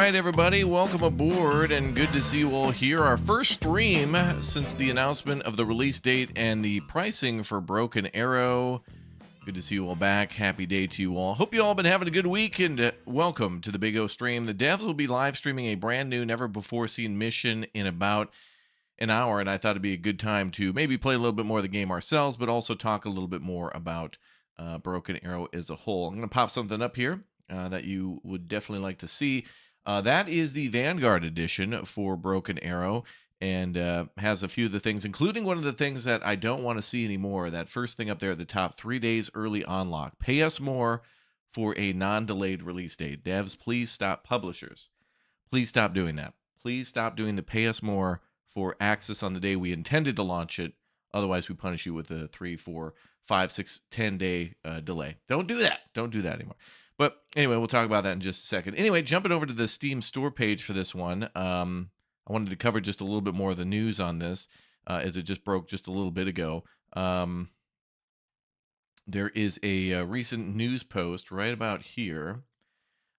right, everybody, welcome aboard, and good to see you all here. Our first stream since the announcement of the release date and the pricing for Broken Arrow. Good to see you all back. Happy day to you all. Hope you all been having a good week, and welcome to the Big O stream. The devs will be live streaming a brand new, never before seen mission in about an hour, and I thought it'd be a good time to maybe play a little bit more of the game ourselves, but also talk a little bit more about Broken Arrow as a whole. I'm going to pop something up here that you would definitely like to see. That is the Vanguard edition for Broken Arrow, and has a few of the things, including one of the things that I don't want to see anymore. That first thing up there at the top, 3 days early unlock. Pay us more for a non-delayed release date. Devs, please stop. Publishers, please stop doing that. Please stop doing the pay us more for access on the day we intended to launch it. Otherwise, we punish you with a 3, 4, 5, 6, 10 day delay. Don't do that. Don't do that anymore. But anyway, we'll talk about that in just a second. Anyway, jumping over to the Steam store page for this one, I wanted to cover just a little bit more of the news on this, as it just broke just a little bit ago. There is a recent news post right about here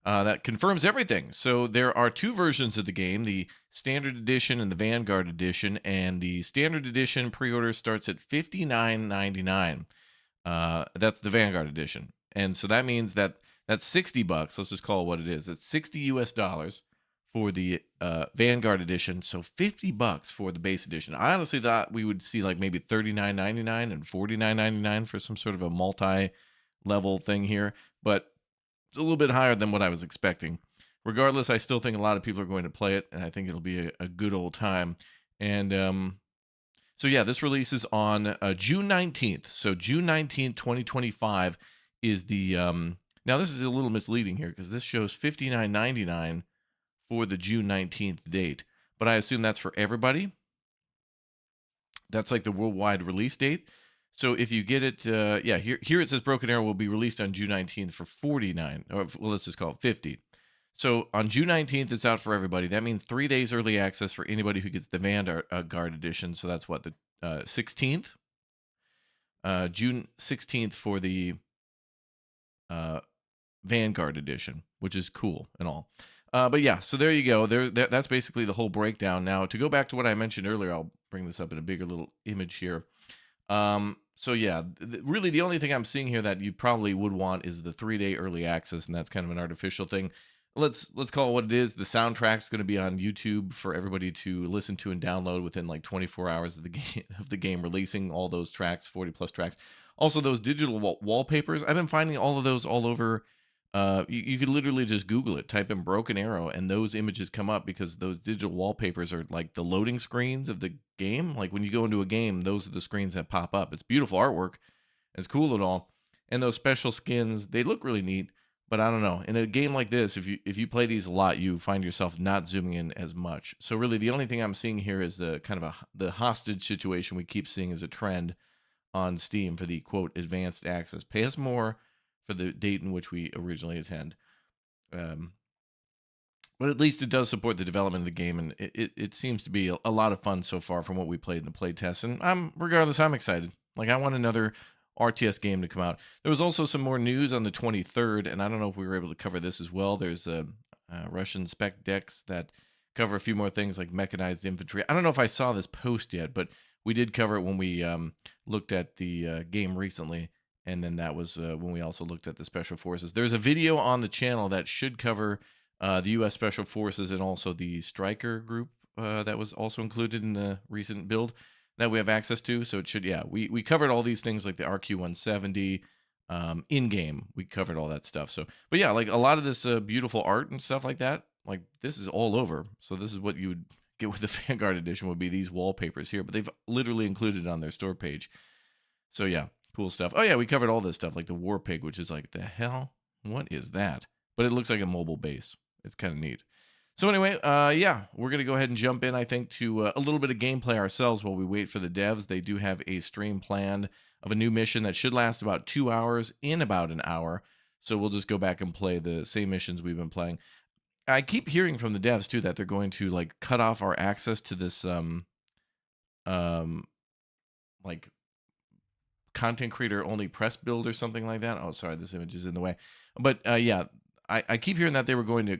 that confirms everything. So there are two versions of the game, the Standard Edition and the Vanguard Edition, and the Standard Edition pre-order starts at $59.99. That's the Vanguard Edition. And so that means that that's $60. Let's just call it what it is. That's $60 US for the Vanguard Edition. So $50 for the base edition. I honestly thought we would see like maybe $39.99 and $49.99 for some sort of a multi-level thing here. But it's a little bit higher than what I was expecting. Regardless, I still think a lot of people are going to play it, and I think it'll be a good old time. And so yeah, this releases on June 19th. So June 19th, 2025 is the now this is a little misleading here because this shows $59.99 for the June 19th date, but I assume that's for everybody. That's like the worldwide release date. So if you get it, yeah, here it says Broken Arrow will be released on June 19th for $49, or well, let's just call it $50. So on June 19th, it's out for everybody. That means 3 days early access for anybody who gets the Vanguard edition. So that's what, the 16th? June 16th for the Vanguard edition, which is cool and all. But yeah, so there you go. That's basically the whole breakdown. Now, to go back to what I mentioned earlier, I'll bring this up in a bigger little image here. So yeah, really the only thing I'm seeing here that you probably would want is the 3-day early access, and that's kind of an artificial thing. Let's call it what it is. The soundtrack's going to be on YouTube for everybody to listen to and download within like 24 hours of the game releasing. All those tracks, 40 plus tracks. Also, those digital wallpapers. I've been finding all of those all over. You could literally just Google it, type in Broken Arrow, and those images come up because those digital wallpapers are like the loading screens of the game. Like when you go into a game, those are the screens that pop up. It's beautiful artwork. It's cool and all. And those special skins, they look really neat, but I don't know. In a game like this, if you play these a lot, you find yourself not zooming in as much. So really the only thing I'm seeing here is the kind of the hostage situation we keep seeing as a trend on Steam for the quote advanced access. Pay us more for the date in which we originally attend. But at least it does support the development of the game, and it seems to be a lot of fun so far from what we played in the play test. And regardless, I'm excited. Like, I want another RTS game to come out. There was also some more news on the 23rd, and I don't know if we were able to cover this as well. There's Russian SPEC decks that cover a few more things like mechanized infantry. I don't know if I saw this post yet, but we did cover it when we looked at the game recently. And then that was when we also looked at the Special Forces. There's a video on the channel that should cover the U.S. Special Forces and also the Stryker group that was also included in the recent build that we have access to. So it should, yeah, we covered all these things like the RQ-170 in-game. We covered all that stuff. So, but yeah, like a lot of this beautiful art and stuff like that, like this is all over. So this is what you would get with the Vanguard edition would be these wallpapers here, but they've literally included it on their store page. So yeah. Cool stuff. Oh yeah, we covered all this stuff like the War Pig, which is like, the hell? What is that? But it looks like a mobile base. It's kind of neat. So anyway, yeah, we're going to go ahead and jump in, I think, to a little bit of gameplay ourselves while we wait for the devs. They do have a stream planned of a new mission that should last about 2 hours in about an hour. So we'll just go back and play the same missions we've been playing. I keep hearing from the devs, too, that they're going to, like, cut off our access to this, like, content creator only press build or something like that. Oh, sorry, this image is in the way. But yeah, I keep hearing that they were going to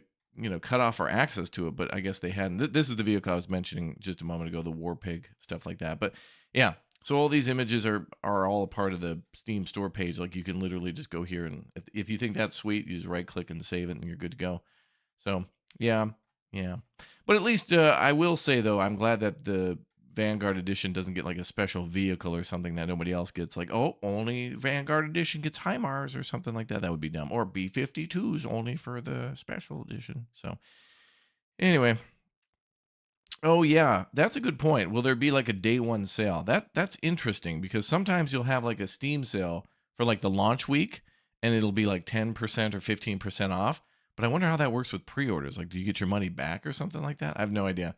cut off our access to it, but I guess they hadn't. This is the vehicle I was mentioning just a moment ago, the War Pig, stuff like that. But yeah, so all these images are all a part of the Steam store page. Like you can literally just go here, and if you think that's sweet, you just right click and save it, and you're good to go. So yeah, yeah. But at least I will say though, I'm glad that the Vanguard Edition doesn't get like a special vehicle or something that nobody else gets. Like, oh, only Vanguard Edition gets HIMARS or something like that. That would be dumb. Or B-52s only for the special edition. So anyway. Oh yeah, that's a good point. Will there be like a day one sale? That's interesting because sometimes you'll have like a Steam sale for like the launch week and it'll be like 10% or 15% off. But I wonder how that works with pre-orders. Like, do you get your money back or something like that? I have no idea.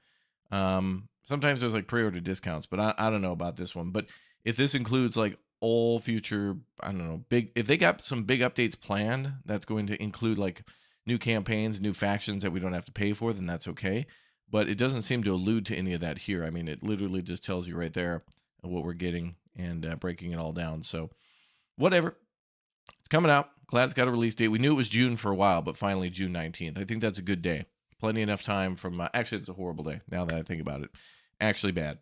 Sometimes there's like pre-order discounts, but I don't know about this one. But if this includes like all future, I don't know, if they got some big updates planned, that's going to include like new campaigns, new factions that we don't have to pay for, then that's okay. But it doesn't seem to allude to any of that here. I mean, it literally just tells you right there what we're getting and breaking it all down. So whatever. It's coming out. Glad it's got a release date. We knew it was June for a while, but finally June 19th. I think that's a good day. Plenty enough time from... actually, it's a horrible day now that I think about it. Actually bad.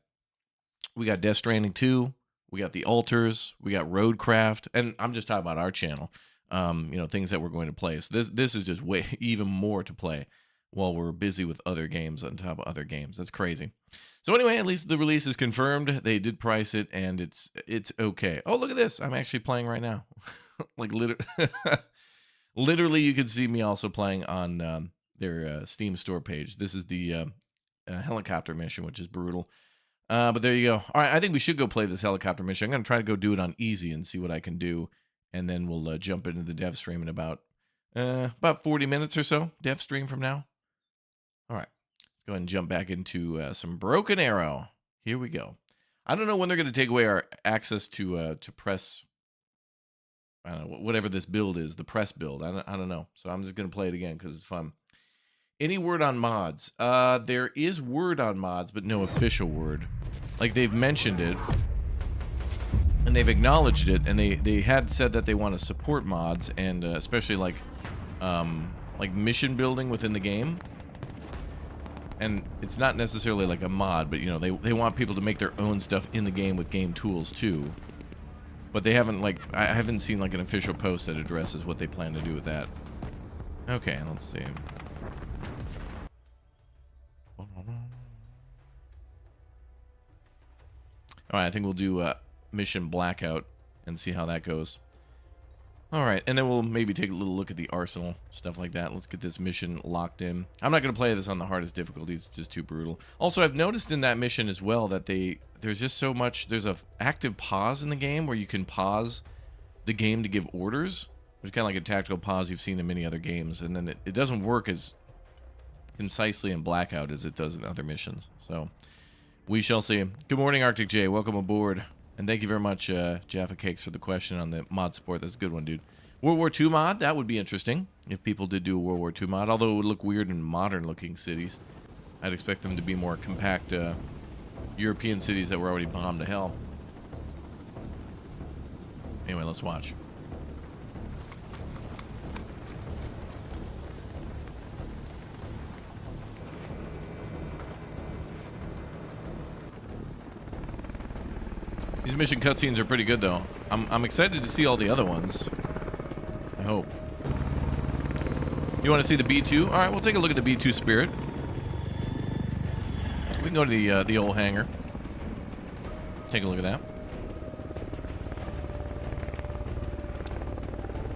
We got Death Stranding 2. We got The Altars. We got Roadcraft. And I'm just talking about our channel. Things that we're going to play. So this is just way even more to play while we're busy with other games on top of other games. That's crazy. So anyway, at least the release is confirmed. They did price it, and it's okay. Oh, look at this. I'm actually playing right now. Like, literally, you can see me also playing on their Steam store page. This is the helicopter mission, which is brutal. But there you go. All right, I think we should go play this helicopter mission. I'm going to try to go do it on easy and see what I can do. And then we'll jump into the dev stream in about 40 minutes or so, dev stream from now. All right, let's go ahead and jump back into some Broken Arrow. Here we go. I don't know when they're going to take away our access to press, I don't know, whatever this build is, the press build. I don't know. So I'm just going to play it again because it's fun. Any word on mods? There is word on mods, but no official word. Like, they've mentioned it, and they've acknowledged it, and they had said that they want to support mods, and especially like mission building within the game. And it's not necessarily like a mod, but they want people to make their own stuff in the game with game tools too. But they haven't I haven't seen like an official post that addresses what they plan to do with that. Okay, let's see. All right, I think we'll do Mission Blackout and see how that goes. All right, and then we'll maybe take a little look at the arsenal, stuff like that. Let's get this mission locked in. I'm not going to play this on the hardest difficulty. It's just too brutal. Also, I've noticed in that mission as well that there's just so much... There's a active pause in the game where you can pause the game to give orders, which is kind of like a tactical pause you've seen in many other games. And then it doesn't work as concisely in Blackout as it does in other missions. So we shall see. Good morning, Arctic J. Welcome aboard. And thank you very much, Jaffa Cakes, for the question on the mod support. That's a good one, dude. World War II mod, that would be interesting if people did do a World War II mod, although it would look weird in modern-looking cities. I'd expect them to be more compact European cities that were already bombed to hell. Anyway, let's watch. These mission cutscenes are pretty good, though. I'm excited to see all the other ones. I hope. You want to see the B2? All right, we'll take a look at the B2 Spirit. We can go to the old hangar. Take a look at that.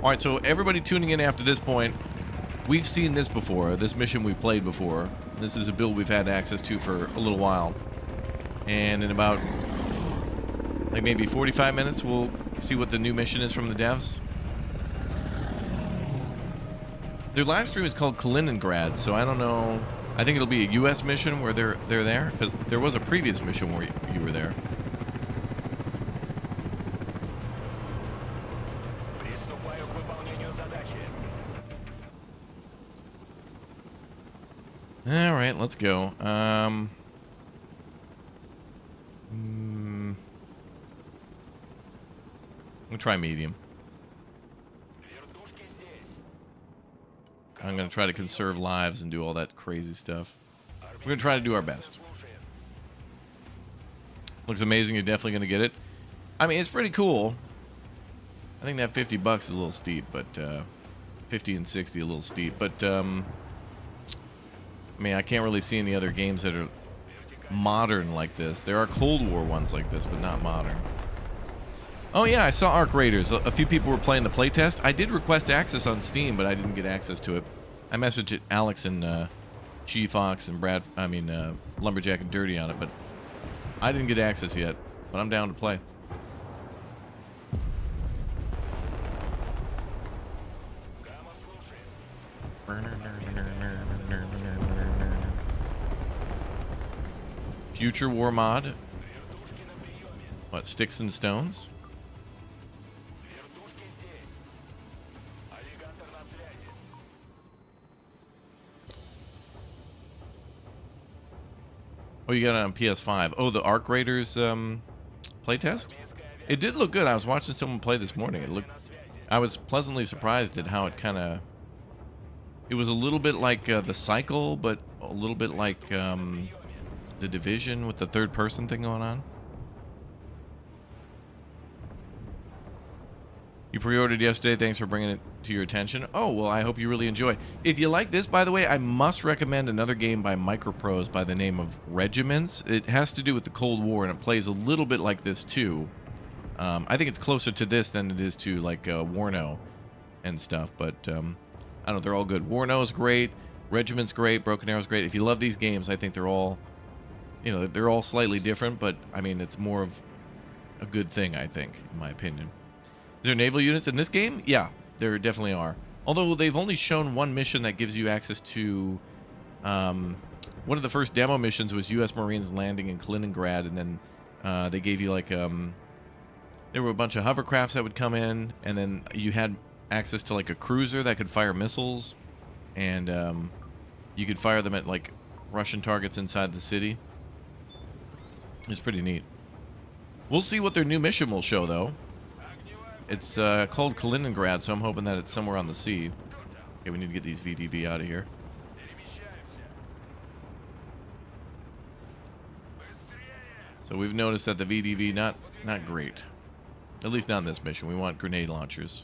All right, so everybody tuning in after this point, we've seen this before. This mission we played before. This is a build we've had access to for a little while. And in about... like maybe 45 minutes, we'll see what the new mission is from the devs. Their live stream is called Kaliningrad, so I don't know. I think it'll be a U.S. mission where they're there, because there was a previous mission where you were there. All right, let's go. We'll try medium. I'm going to try to conserve lives and do all that crazy stuff. We're going to try to do our best. Looks amazing. You're definitely going to get it. I mean, it's pretty cool. I think that $50 is a little steep, but 50 and 60 a little steep. But I mean, I can't really see any other games that are modern like this. There are Cold War ones like this, but not modern. Oh yeah, I saw Arc Raiders. A few people were playing the playtest. I did request access on Steam, but I didn't get access to it. I messaged Alex and Chief Fox and Lumberjack and Dirty on it, but I didn't get access yet. But I'm down to play. Future War mod. What, Sticks and Stones? Oh, you got it on PS5. Oh, the Arc Raiders playtest? It did look good. I was watching someone play this morning. I was pleasantly surprised at how it was a little bit like the Cycle, but a little bit like the Division with the third person thing going on. You pre-ordered yesterday. Thanks for bringing it to your attention. Oh, well, I hope you really enjoy. If you like this, by the way, I must recommend another game by Microprose by the name of Regiments. It has to do with the Cold War, and it plays a little bit like this, too. I think it's closer to this than it is to, like, Warno and stuff, but, I don't know, they're all good. Warno's great. Regiment's great. Broken Arrow's great. If you love these games, I think they're all, you know, they're all slightly different, but, I mean, it's more of a good thing, I think, in my opinion. Is there naval units in this game? Yeah, there definitely are. Although they've only shown one mission that gives you access to... one of the first demo missions was U.S. Marines landing in Kaliningrad, and then they gave you, like... there were a bunch of hovercrafts that would come in, and then you had access to, like, a cruiser that could fire missiles, and you could fire them at, like, Russian targets inside the city. It's pretty neat. We'll see what their new mission will show, though. It's called Kaliningrad, so I'm hoping that it's somewhere on the sea. Okay, we need to get these VDV out of here. So we've noticed that the VDV not great. At least not in this mission. We want grenade launchers.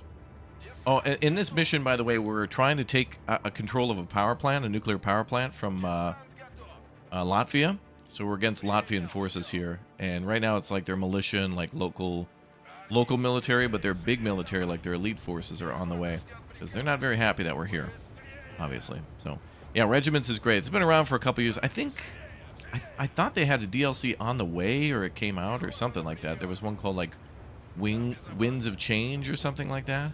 Oh, in this mission, by the way, we're trying to take a control of a power plant, a nuclear power plant from Latvia. So we're against Latvian forces here, and right now it's like their militia and like local military, but their big military, like their elite forces, are on the way because they're not very happy that we're here, obviously. So yeah, Regiments is great. It's been around for a couple years. I think I thought they had a DLC on the way, or it came out or something like that. There was one called like Winds of Change or something like that.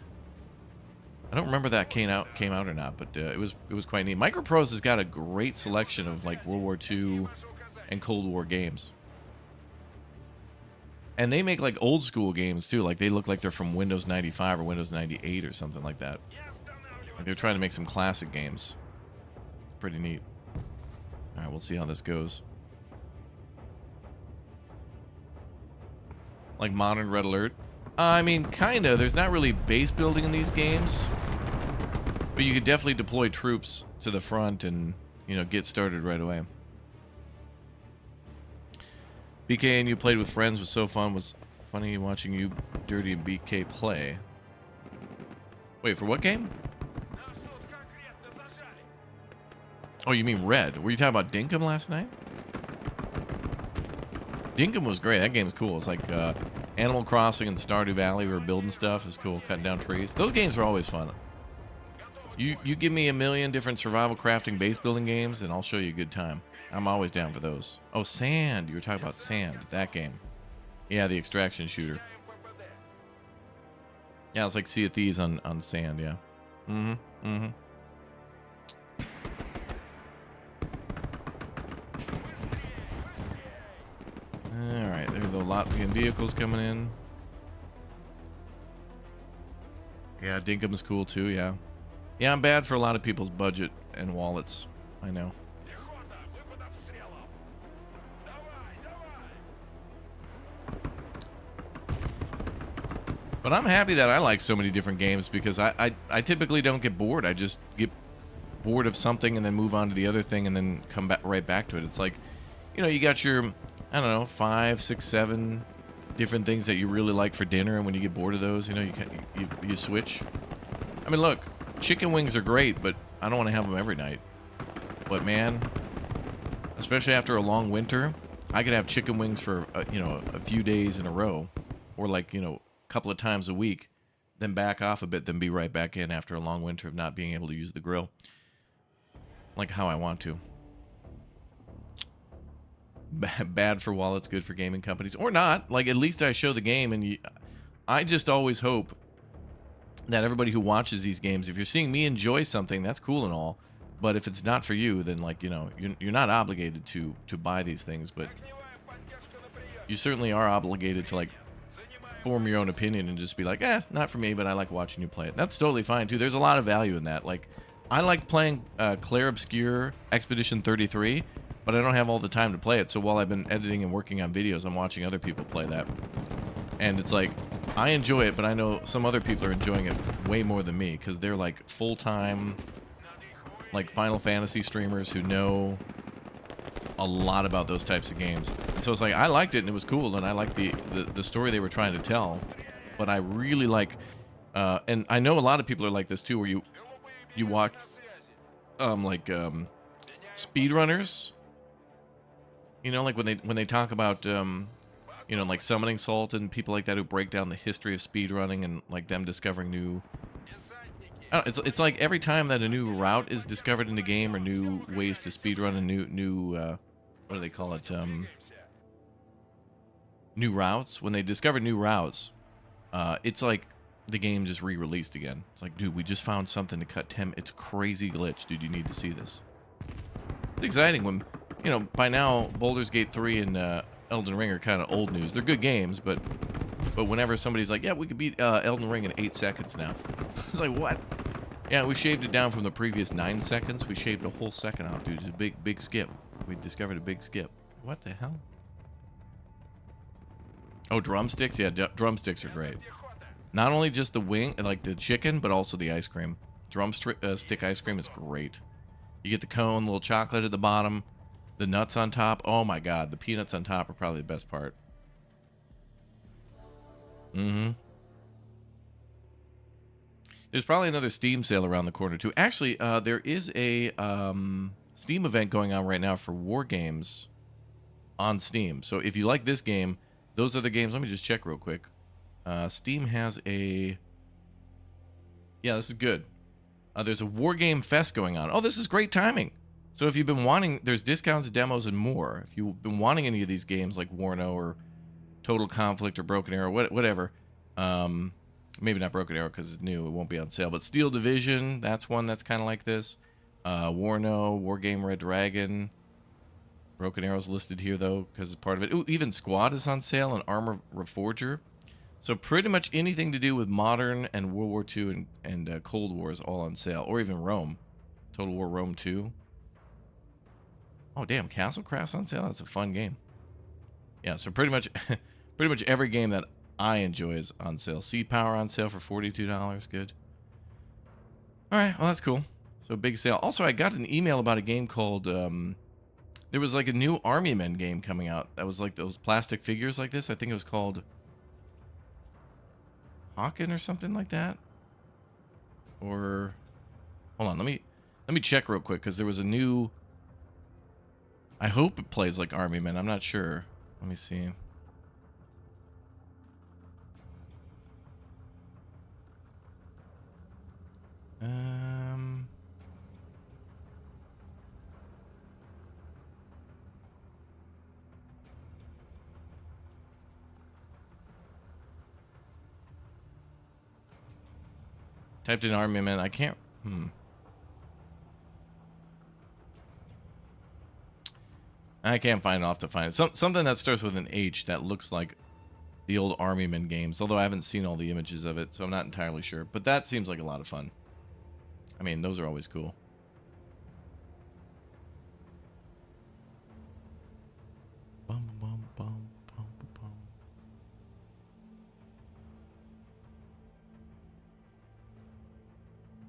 I don't remember that came out or not, but it was quite neat. Microprose has got a great selection of like World War II and Cold War games. And they make like old school games too. Like they look like they're from Windows 95 or Windows 98 or something like that. Like they're trying to make some classic games. Pretty neat. All right, we'll see how this goes. Like modern Red Alert. I mean, kinda. There's not really base building in these games, but you could definitely deploy troops to the front and, you know, get started right away. BK and you played with friends was so fun. Was funny watching you, Dirty, and BK play. Wait, for what game? Oh, you mean Red? Were you talking about Dinkum last night? Dinkum was great. That game's cool. It's like Animal Crossing and Stardew Valley. We were building stuff. It's cool. Cutting down trees. Those games are always fun. You give me a million different survival crafting base building games, and I'll show you a good time. I'm always down for those. Oh, Sand. You were talking about Sand. That game. Yeah, the extraction shooter. Yeah, it's like Sea of Thieves on Sand, yeah. Mm-hmm. Mm-hmm. Alright, there are the Latvian vehicles coming in. Yeah, Dinkum is cool too, yeah. Yeah, I'm bad for a lot of people's budget and wallets. I know. But I'm happy that I like so many different games because I typically don't get bored. I just get bored of something and then move on to the other thing and then come back right back to it. It's like, you got your, I don't know, 5, 6, 7 different things that you really like for dinner, and when you get bored of those, you switch. I mean, look, chicken wings are great, but I don't want to have them every night. But man, especially after a long winter, I could have chicken wings for a few days in a row, or like a couple of times a week, then back off a bit, then be right back in after a long winter of not being able to use the grill like how I want to. Bad for wallets, good for gaming companies, or not. Like, at least I show the game, and I just always hope that everybody who watches these games, if you're seeing me enjoy something, that's cool and all, but if it's not for you, then like you're not obligated to buy these things, but you certainly are obligated to like form your own opinion and just be like, not for me, but I like watching you play it. That's totally fine too. There's a lot of value in that. Like, I like playing Claire Obscure Expedition 33, but I don't have all the time to play it. So while I've been editing and working on videos, I'm watching other people play that. And it's like, I enjoy it, but I know some other people are enjoying it way more than me, because they're like full-time, like Final Fantasy streamers who know a lot about those types of games. And so it's like, I liked it and it was cool, and I liked the story they were trying to tell, but I really like, and I know a lot of people are like this too, where you watch speedrunners, like when they talk about like Summoning Salt and people like that who break down the history of speedrunning and like them discovering new, I don't know, it's like every time that a new route is discovered in the game, or new ways to speedrun, and new what do they call it, new routes, when they discover new routes, it's like the game just re-released again. It's like, dude, we just found something to cut 10. It's a crazy glitch, dude. You need to see this. It's exciting when, by now Baldur's Gate 3 and Elden Ring are kind of old news. They're good games, but whenever somebody's like, yeah, we could beat Elden Ring in 8 seconds now. It's like, what? Yeah, we shaved it down from the previous 9 seconds. We shaved a whole second off, dude. It's a big skip. We discovered a big skip. What the hell? Oh, drumsticks? Yeah, drumsticks are great. Not only just the wing, like the chicken, but also the ice cream. Drumstick ice cream is great. You get the cone, little chocolate at the bottom, the nuts on top. Oh my god, the peanuts on top are probably the best part. There's probably another Steam sale around the corner too. Actually, there is a Steam event going on right now for war games on Steam. So if you like this game, those are the games. Let me just check real quick. Steam has a... Yeah, this is good. There's a War Game Fest going on. Oh, this is great timing. So if you've been wanting... There's discounts, demos, and more. If you've been wanting any of these games like Warno or Total Conflict or Broken Arrow, whatever. Maybe not Broken Arrow because it's new. It won't be on sale. But Steel Division, that's one that's kind of like this. Warno, War Game Red Dragon. Broken Arrow's listed here, though, because it's part of it. Ooh, even Squad is on sale, and Armor Reforger. So pretty much anything to do with modern and World War II and Cold War is all on sale. Or even Rome. Total War Rome 2. Oh, damn. Castle Craft's on sale? That's a fun game. Yeah, so pretty much every game that I enjoy is on sale. Sea Power on sale for $42. Good. Alright, well, that's cool. So big sale. Also, I got an email about a game called... there was like a new Army Men game coming out. That was like those plastic figures like this. I think it was called... Hawken or something like that, or hold on, let me check real quick, because there was a new... I hope it plays like Army Men. I'm not sure. Let me see. Typed in Army Men. I can't... I can't find it. I'll have to find it. Something that starts with an H that looks like the old Army Men games, although I haven't seen all the images of it, so I'm not entirely sure. But that seems like a lot of fun. I mean, those are always cool. Bum, bum, bum, bum, bum.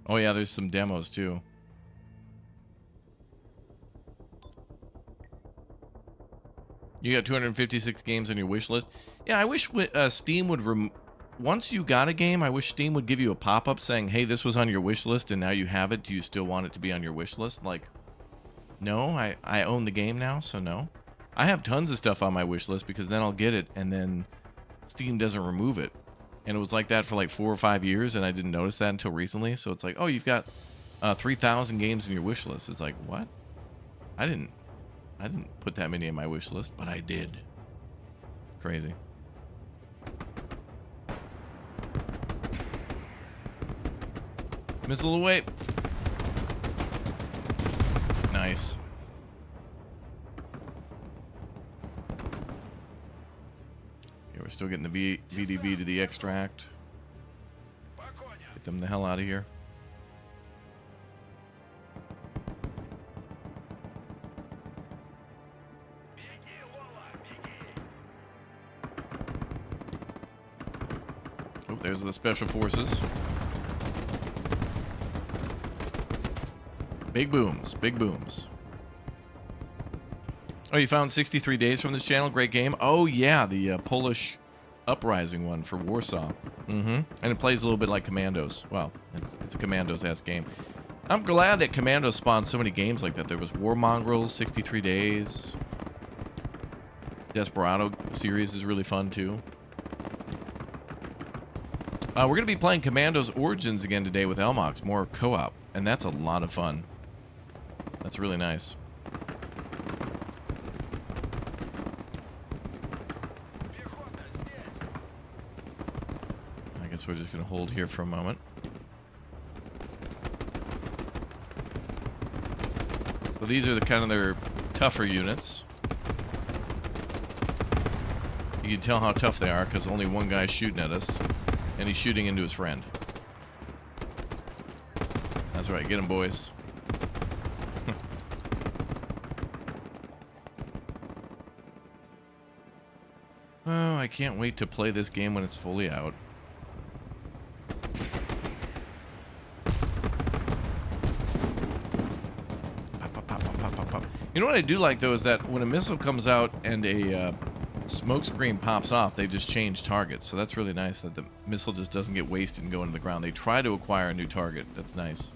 Oh yeah, there's some demos too. You got 256 games on your wish list. Yeah, I wish Steam would once you got a game, I wish Steam would give you a pop-up saying, "Hey, this was on your wish list and now you have it. Do you still want it to be on your wish list?" Like, no, I own the game now, so no. I have tons of stuff on my wish list because then I'll get it and then Steam doesn't remove it. And it was like that for like 4 or 5 years and I didn't notice that until recently. So it's like, "Oh, you've got 3,000 games in your wish list." It's like, "What? I didn't put that many in my wish list, but I did." Crazy. Missile away. Nice. Okay, we're still getting the VDV to the extract. Get them the hell out of here. Oh, there's the special forces. Big booms, big booms. Oh, you found 63 Days from this channel? Great game. Oh, yeah, the Polish Uprising one for Warsaw. And it plays a little bit like Commandos. Well, it's a Commandos-esque game. I'm glad that Commandos spawned so many games like that. There was War Mongrels, 63 Days. Desperado series is really fun, too. We're going to be playing Commandos Origins again today with Elmox, more co-op, and that's a lot of fun. That's really nice. I guess we're just going to hold here for a moment. So these are the kind of their tougher units. You can tell how tough they are because only one guy's shooting at us. And he's shooting into his friend. That's right, get him, boys. Oh, I can't wait to play this game when it's fully out. You know what I do like, though, is that when a missile comes out and a smoke screen pops off, they just change targets. So that's really nice that the missile just doesn't get wasted and go into the ground. They try to acquire a new target. That's nice.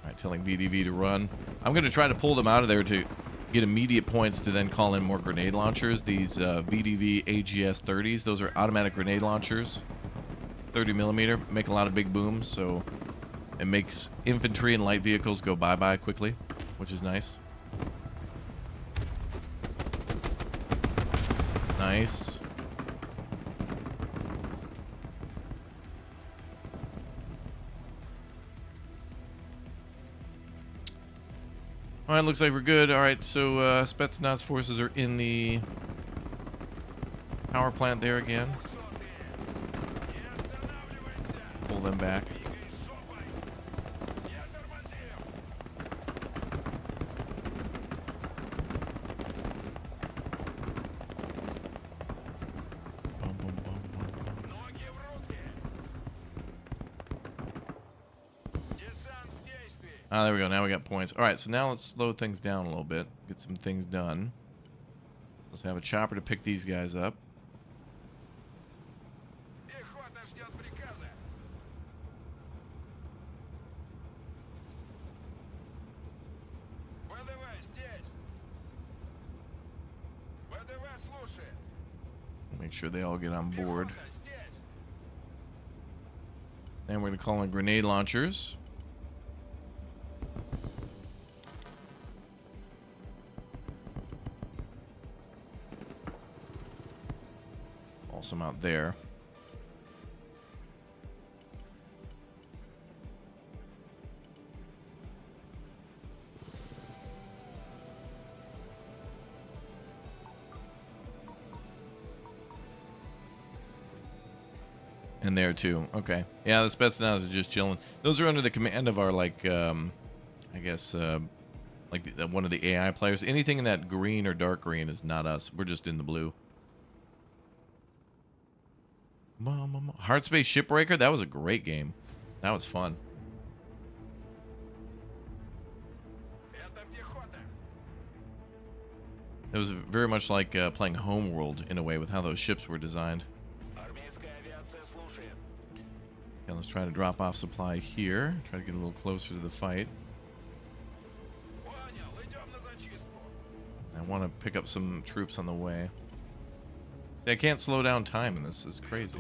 Alright, telling VDV to run. I'm going to try to pull them out of there to get immediate points to then call in more grenade launchers. These VDV AGS 30s, those are automatic grenade launchers. 30mm, make a lot of big booms, so it makes infantry and light vehicles go bye-bye quickly, which is nice. Nice. Alright, looks like we're good. Alright, so Spetsnaz forces are in the power plant there again. Pull them back. Ah, there we go. Now we got points. All right, so now let's slow things down a little bit. Get some things done. Let's have a chopper to pick these guys up. Make sure they all get on board. Then we're going to call in grenade launchers. Some out there. And there too. Okay. Yeah, the Spetsnaz are just chilling. Those are under the command of our, like, I guess, like one of the AI players. Anything in that green or dark green is not us. We're just in the blue. Hard Space Shipbreaker, that was a great game. That was fun. It was very much like playing Homeworld in a way with how those ships were designed. Okay, let's try to drop off supply here. Try to get a little closer to the fight. I want to pick up some troops on the way. I can't slow down time in this. It's crazy.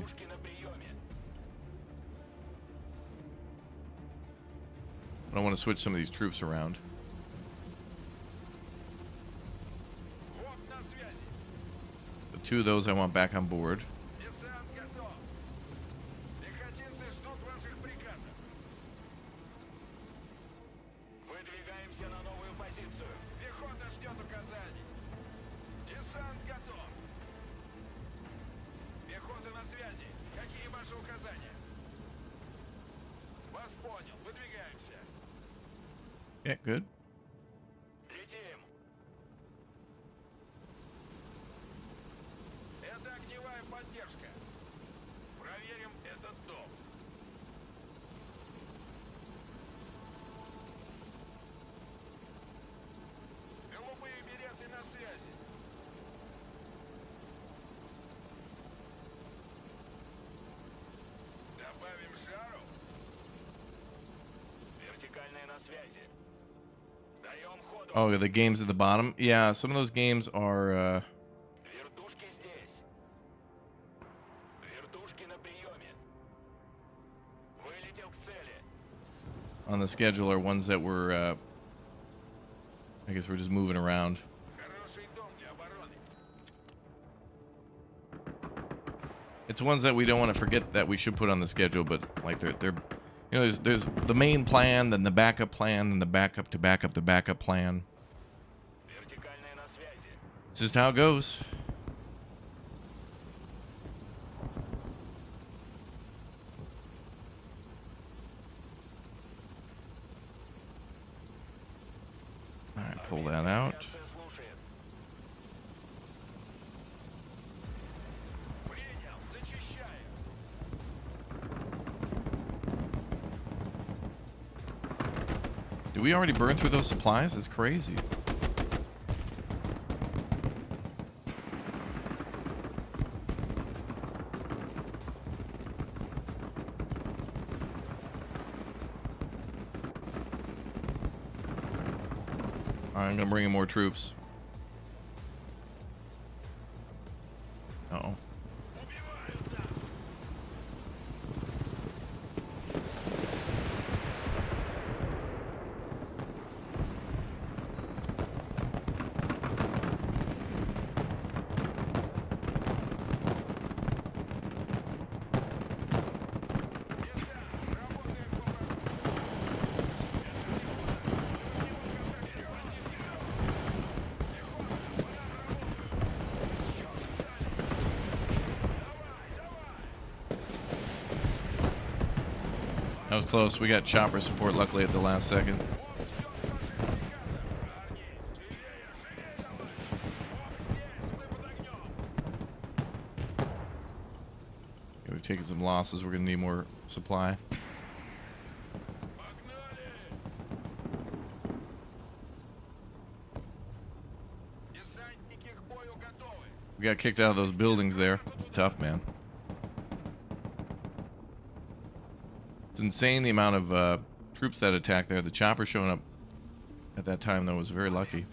But I want to switch some of these troops around. The two of those I want back on board. Yeah, good. Oh, the games at the bottom? Yeah, some of those games are on the schedule are ones that were I guess we're just moving around. It's ones that we don't want to forget that we should put on the schedule, but like they're you know, there's the main plan, then the backup plan, then the backup to backup the backup plan. It's just how it goes. All right, pull that out. Did we already burn through those supplies? That's crazy. I'm gonna bring in more troops. Uh-oh. That was close. We got chopper support luckily at the last second. Okay, we've taken some losses. We're going to need more supply. We got kicked out of those buildings there. It's tough, man. It's insane the amount of troops that attacked there. The chopper showing up at that time, though, was very lucky.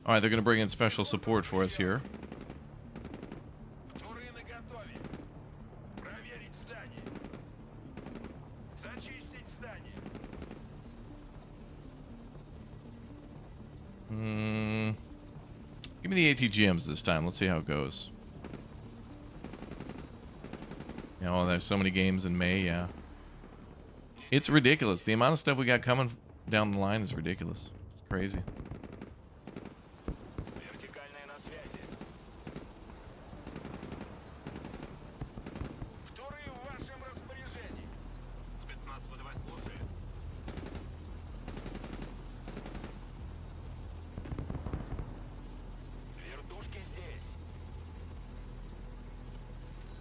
All right, they're going to bring in special support for us here. Give me the ATGMs this time. Let's see how it goes. Yeah, well, there's so many games in May, yeah. It's ridiculous. The amount of stuff we got coming down the line is ridiculous. It's crazy.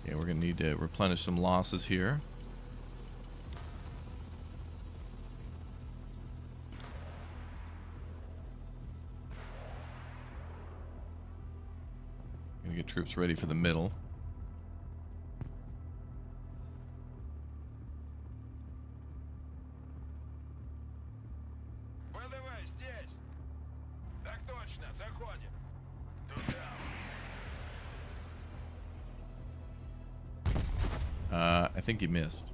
Okay, we're going to need to replenish some losses here. Gonna get troops ready for the middle. I think he missed.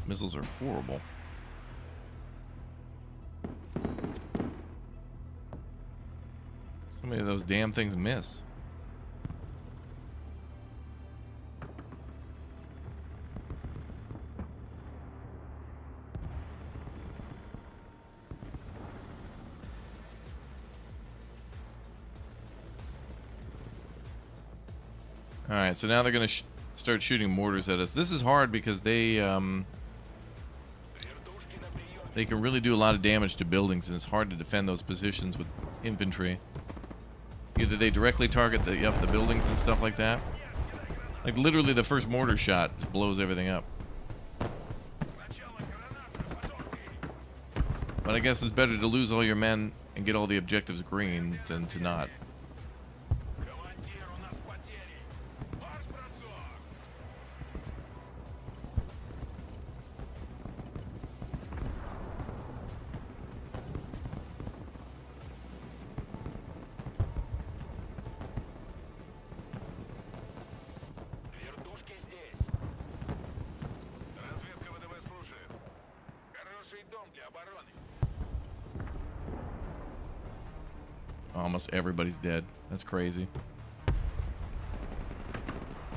Missiles are horrible. So many of those damn things miss. Alright, so now they're going to start shooting mortars at us. This is hard because they can really do a lot of damage to buildings, and it's hard to defend those positions with infantry. Either they directly target the buildings and stuff like that. Like literally the first mortar shot just blows everything up. But I guess it's better to lose all your men and get all the objectives green than to not. Almost everybody's dead. That's crazy.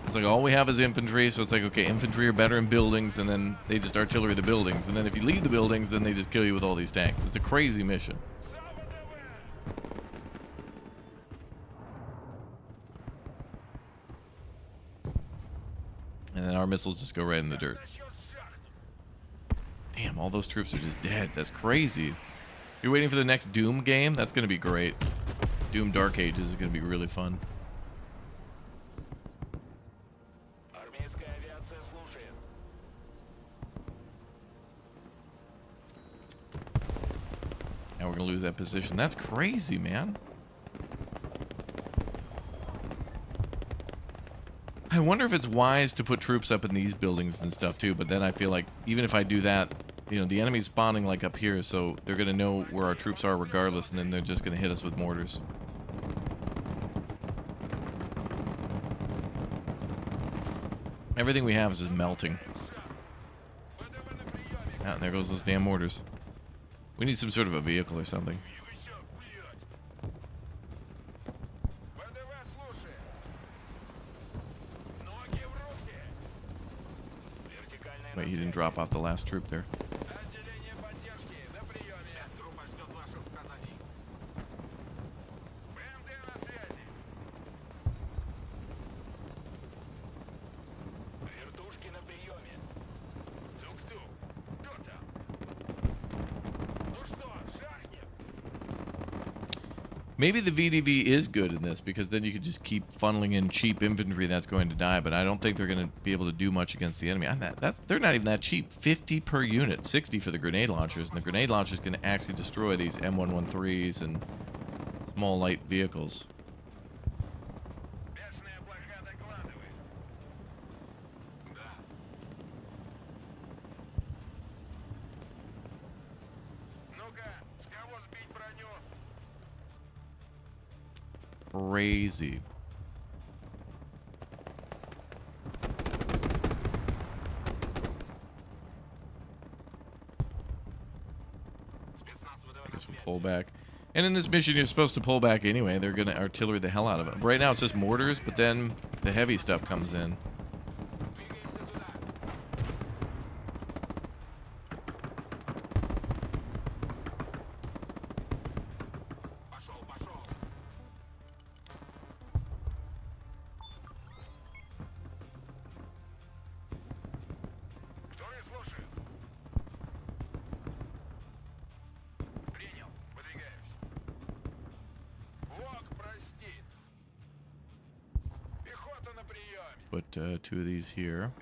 It's like all we have is infantry, so it's like, okay, infantry are better in buildings, and then they just artillery the buildings, and then if you leave the buildings, then they just kill you with all these tanks. It's a crazy mission. And then our missiles just go right in the dirt. Damn, all those troops are just dead. That's crazy. You're waiting for the next Doom game? That's going to be great. Doom Dark Ages is going to be really fun. Now we're going to lose that position. That's crazy, man. I wonder if it's wise to put troops up in these buildings and stuff too, but then I feel like even if I do that, you know, the enemy's spawning like up here, so they're going to know where our troops are regardless, and then they're just going to hit us with mortars. Everything we have is just melting. Ah, and there goes those damn mortars. We need some sort of a vehicle or something. Wait, he didn't drop off the last troop there. Maybe the VDV is good in this, because then you could just keep funneling in cheap infantry that's going to die, but I don't think they're going to be able to do much against the enemy. They're not even that cheap. 50 per unit, 60 for the grenade launchers, and the grenade launchers can actually destroy these M113s and small light vehicles. Crazy. Guess we'll pull back. And in this mission, you're supposed to pull back anyway. They're going to artillery the hell out of it. Right now, it's just mortars, but then the heavy stuff comes in. Put 2 of these here.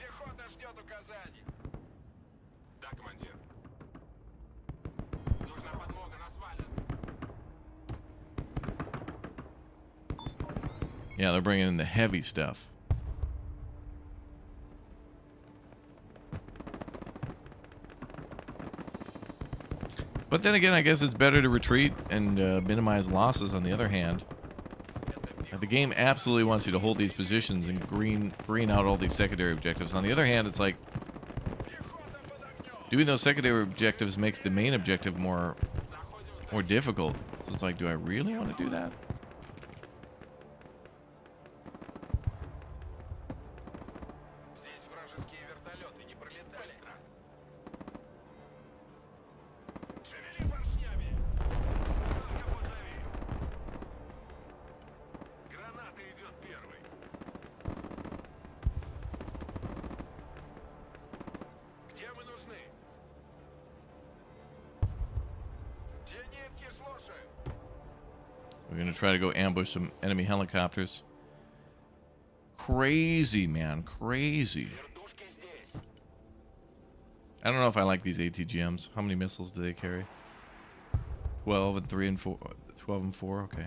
Yeah, they're bringing in the heavy stuff. But then again, I guess it's better to retreat and minimize losses on the other hand. The game absolutely wants you to hold these positions and green out all these secondary objectives. On the other hand, it's like doing those secondary objectives makes the main objective more difficult. So it's like, do I really want to do that? We're going to try to go ambush some enemy helicopters. Crazy, man. Crazy. I don't know if I like these ATGMs. How many missiles do they carry? 12 and 3 and 4. 12 and 4, okay.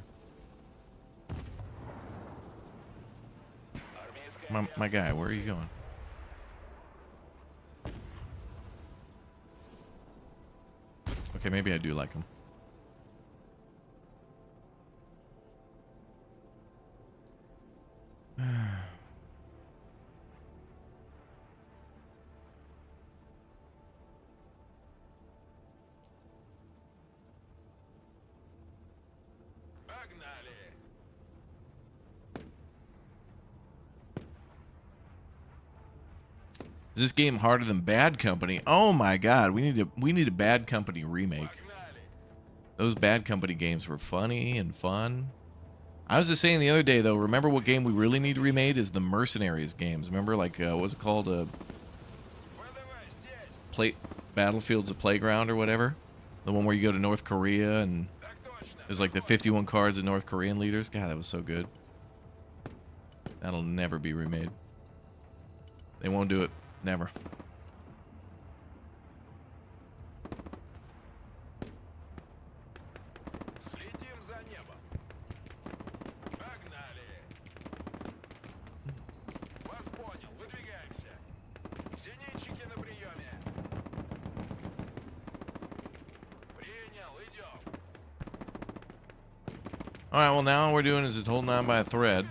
My guy, where are you going? Okay, maybe I do like him. Is this game harder than Bad Company? Oh my god, we need a Bad Company remake. Those Bad Company games were funny and fun. I was just saying the other day though, remember what game we really need remade is the Mercenaries games. Remember, like what was it called? Battlefields of Playground or whatever? The one where you go to North Korea and there's like the 51 cards of North Korean leaders. God, that was so good. That'll never be remade. They won't do it. Never. Alright, well now all we're doing is just holding on by a thread.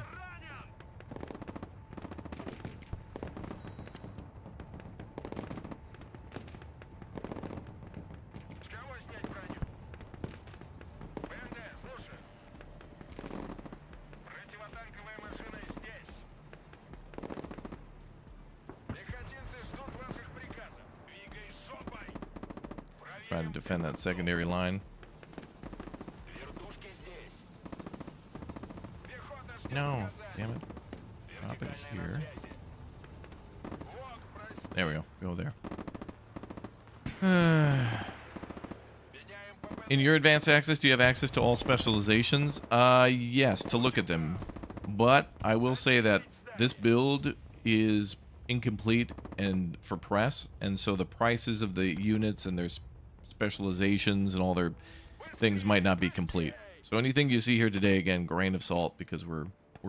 Try to defend that secondary line. No, damn it. Drop it here. There we go. Go there. In your advanced access, do you have access to all specializations? Yes, to look at them. But I will say that this build is incomplete and for press, and so the prices of the units and their specializations and all their things might not be complete. So anything you see here today, again, grain of salt, because we're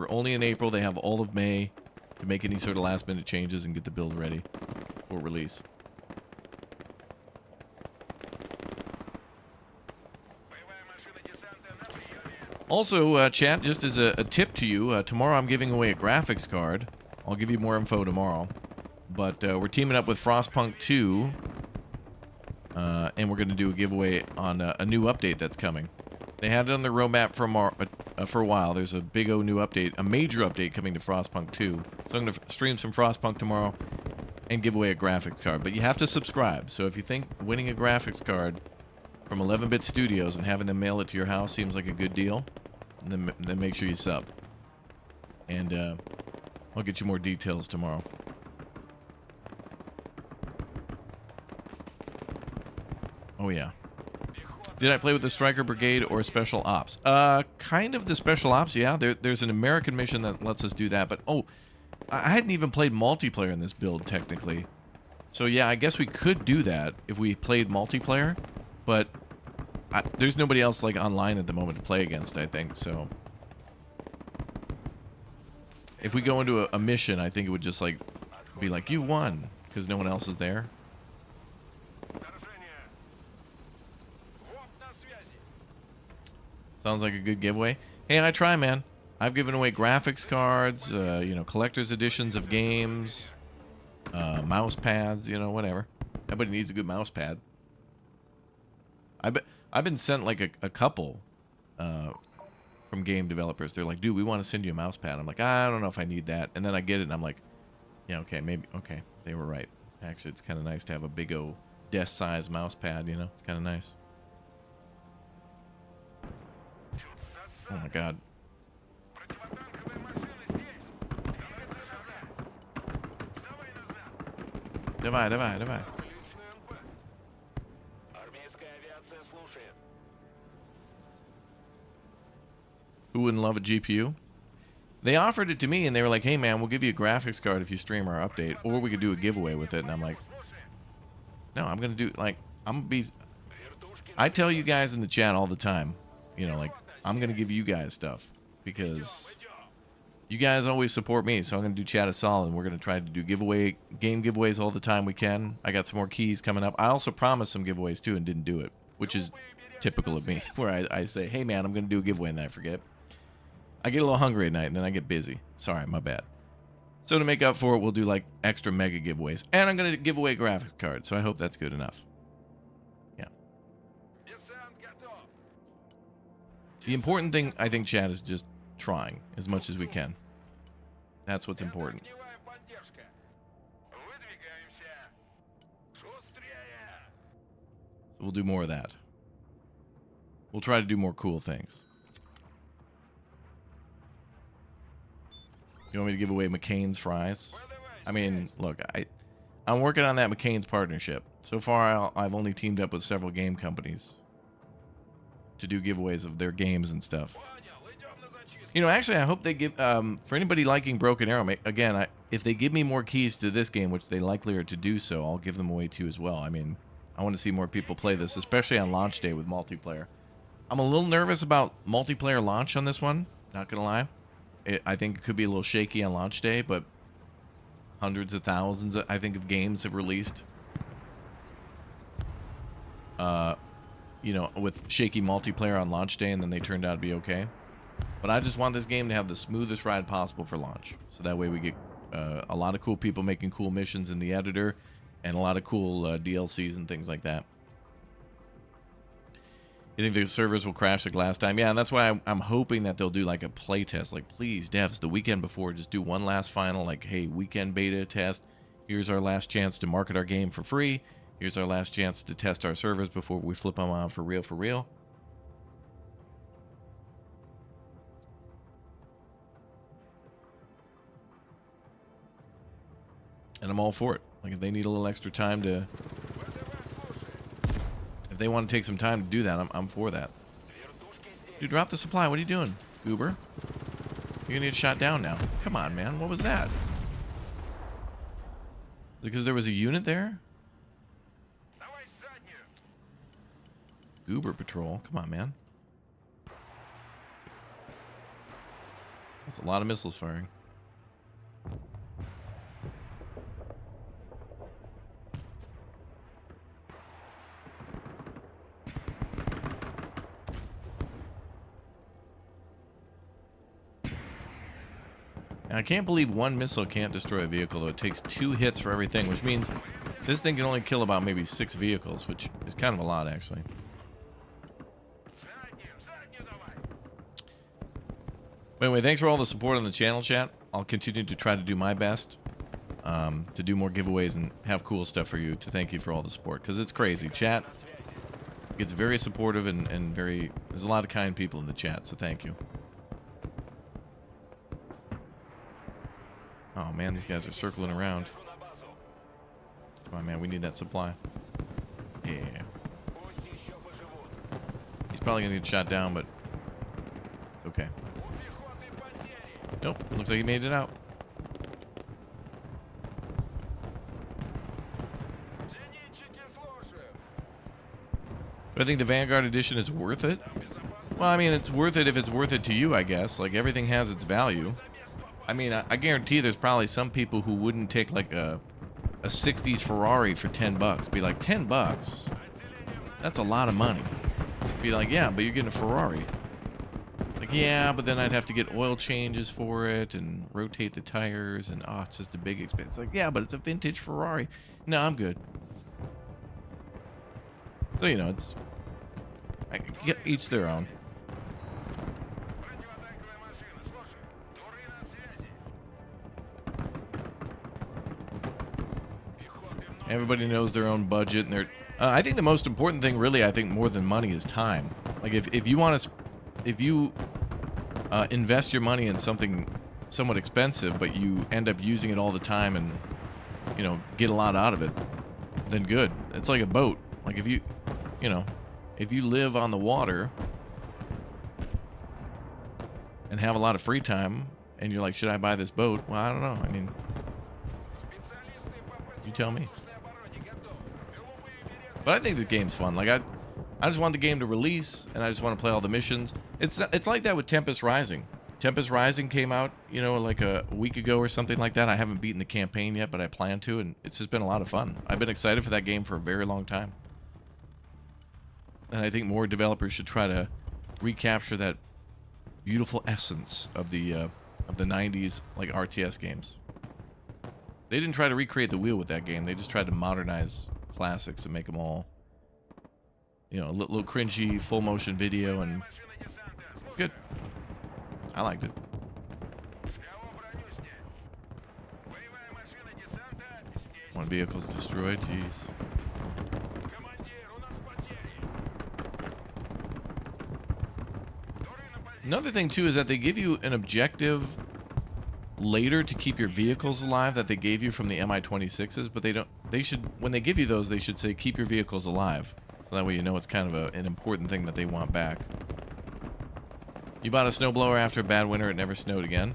only in April. They have all of May to make any sort of last minute changes and get the build ready for release. Also, chat, just as a tip to you, tomorrow I'm giving away a graphics card. I'll give you more info tomorrow. But we're teaming up with Frostpunk 2, and we're going to do a giveaway on a new update that's coming. They had it on their roadmap for a while. There's a big new update, a major update coming to Frostpunk 2. So I'm going to stream some Frostpunk tomorrow and give away a graphics card. But you have to subscribe. So if you think winning a graphics card from 11-Bit Studios and having them mail it to your house seems like a good deal, then make sure you sub. And I'll get you more details tomorrow. Oh yeah. Did I play with the Striker Brigade or Special Ops? Kind of the Special Ops, yeah. There's an American mission that lets us do that, but oh, I hadn't even played multiplayer in this build, technically. So, yeah, I guess we could do that if we played multiplayer. But there's nobody else, like, online at the moment to play against, I think, so... If we go into a mission, I think it would just, like, be like, you won, because no one else is there. Sounds like a good giveaway. Hey, I try, man. I've given away graphics cards, you know, collector's editions of games, mouse pads, you know, whatever. Everybody needs a good mouse pad. I've been sent, like, a couple from game developers. They're like, dude, we want to send you a mouse pad. I'm like, I don't know if I need that. And then I get it, and I'm like, yeah, okay, maybe, okay, they were right. Actually, it's kind of nice to have a big old desk-sized mouse pad, you know? It's kind of nice. Oh, my God. Давай, давай, давай. Who wouldn't love a GPU? They offered it to me, and they were like, hey, man, we'll give you a graphics card if you stream our update, or we could do a giveaway with it. And I'm like, no, I'm going to do, like, I'm going to be... I tell you guys in the chat all the time, you know, like, I'm going to give you guys stuff, because you guys always support me, so I'm going to do Chat is Solid, and we're going to try to do game giveaways all the time we can. I got some more keys coming up. I also promised some giveaways, too, and didn't do it, which is typical of me, where I say, hey, man, I'm going to do a giveaway, and then I forget. I get a little hungry at night, and then I get busy. Sorry, my bad. So to make up for it, we'll do, like, extra mega giveaways. And I'm going to give away graphics cards, so I hope that's good enough. Yeah. The important thing, I think, Chad, is just trying as much as we can. That's what's important. So we'll do more of that. We'll try to do more cool things. You want me to give away McCain's fries? I mean, look, I'm working on that McCain's partnership. So far, I've only teamed up with several game companies to do giveaways of their games and stuff. You know, actually, I hope they give, for anybody liking Broken Arrow, again, if they give me more keys to this game, which they likely are to do so, I'll give them away too as well. I mean, I want to see more people play this, especially on launch day with multiplayer. I'm a little nervous about multiplayer launch on this one, not gonna lie. I think it could be a little shaky on launch day, but hundreds of thousands, I think, of games have released. You know, with shaky multiplayer on launch day, and then they turned out to be okay. But I just want this game to have the smoothest ride possible for launch. So that way we get a lot of cool people making cool missions in the editor, and a lot of cool DLCs and things like that. You think the servers will crash like last time? Yeah, and that's why I'm hoping that they'll do like a play test. Like, please, devs, the weekend before, just do one last final. Like, hey, weekend beta test. Here's our last chance to market our game for free. Here's our last chance to test our servers before we flip them on for real, for real. And I'm all for it. Like, if they need a little extra time to... If they want to take some time to do that, I'm for that. Dude, drop the supply. What are you doing, Goober? You're gonna get shot down now. Come on, man. What was that? Because there was a unit there? Goober patrol. Come on, man. That's a lot of missiles firing. I can't believe one missile can't destroy a vehicle, though. It takes 2 hits for everything, which means this thing can only kill about maybe 6 vehicles, which is kind of a lot, actually. But anyway, thanks for all the support on the channel, chat. I'll continue to try to do my best to do more giveaways and have cool stuff for you, to thank you for all the support, because it's crazy. Chat gets very supportive and very... There's a lot of kind people in the chat, so thank you. Oh man, these guys are circling around. Come on, man, we need that supply. Yeah. He's probably gonna get shot down, but it's okay. Nope, looks like he made it out. But I think the Vanguard Edition is worth it. Well, I mean, it's worth it if it's worth it to you, I guess. Like, everything has its value. I mean, I guarantee there's probably some people who wouldn't take, like, a 60s Ferrari for 10 bucks. Be like, 10 bucks? That's a lot of money. Be like, yeah, but you're getting a Ferrari. Like, yeah, but then I'd have to get oil changes for it and rotate the tires, and, oh, it's just a big expense. Like, yeah, but it's a vintage Ferrari. No, I'm good. So, you know, it's... each their own. Everybody knows their own budget, and they're... I think the most important thing, really, I think more than money, is time. Like, if you want to... If you invest your money in something somewhat expensive, but you end up using it all the time and, you know, get a lot out of it, then good. It's like a boat. Like, if you, you know, if you live on the water and have a lot of free time, and you're like, should I buy this boat? Well, I don't know. I mean, you tell me. But I think the game's fun. Like, I just want the game to release, and I just want to play all the missions. It's like that with Tempest Rising. Tempest Rising came out, you know, like a week ago or something like that. I haven't beaten the campaign yet, but I plan to, and it's just been a lot of fun. I've been excited for that game for a very long time. And I think more developers should try to recapture that beautiful essence of the 90s, like, RTS games. They didn't try to recreate the wheel with that game. They just tried to modernize classics and make them all, you know, a little cringy, full motion video, and good. I liked it. One vehicle's destroyed, jeez. Another thing too is that they give you an objective later to keep your vehicles alive that they gave you from the Mi-26s, but they should, when they give you those, they should say keep your vehicles alive. So that way you know it's kind of an important thing that they want back. You bought a snowblower after a bad winter, it never snowed again.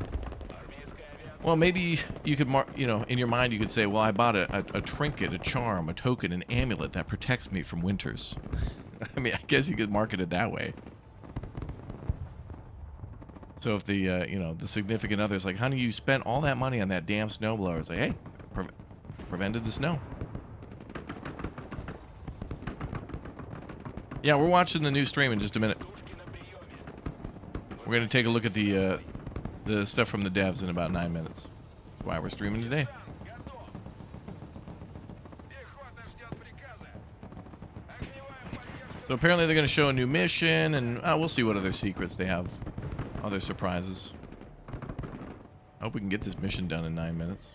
Well, maybe you could you know, in your mind you could say, well, I bought a trinket, a charm, a token, an amulet that protects me from winters. I mean, I guess you could market it that way. So if the, you know, the significant other's like, honey, you spent all that money on that damn snowblower. It's like, hey, prevented the snow. Yeah, we're watching the new stream in just a minute. We're going to take a look at the stuff from the devs in about 9 minutes. That's why we're streaming today. So apparently they're going to show a new mission, and we'll see what other secrets they have. Other surprises. I hope we can get this mission done in 9 minutes.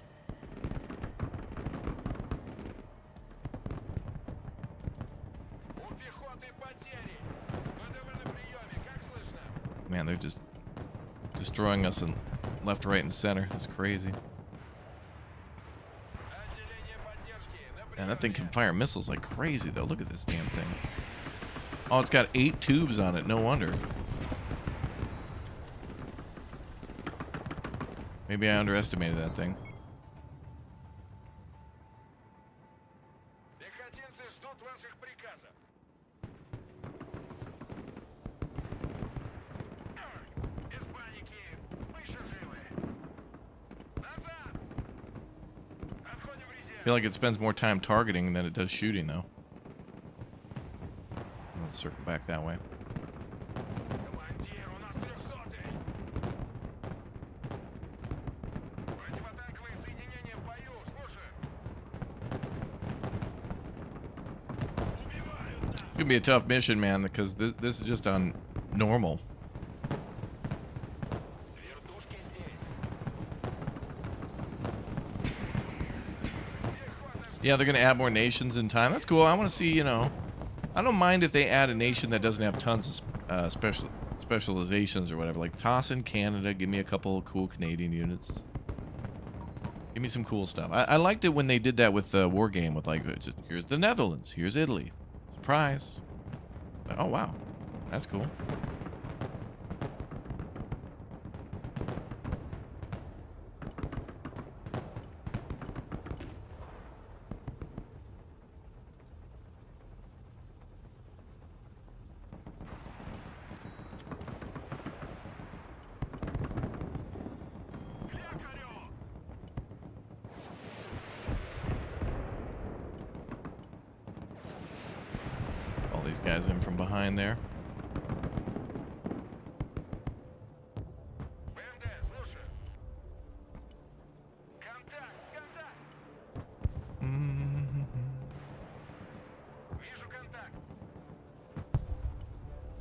Man, they're just destroying us in left, right, and center. It's crazy. Man, that thing can fire missiles like crazy, though. Look at this damn thing. Oh, it's got 8 tubes on it. No wonder. Maybe I underestimated that thing. I feel like it spends more time targeting than it does shooting, though. Let's circle back that way. It's gonna be a tough mission, man, because this is just on normal. Yeah, they're gonna add more nations in time. That's cool. I want to see, you know, I don't mind if they add a nation that doesn't have tons of specializations or whatever. Like toss in Canada, give me a couple of cool Canadian units. Give me some cool stuff. I liked it when they did that with the war game with like, here's the Netherlands, here's Italy. Surprise. Oh, wow. That's cool. All these guys in from behind there.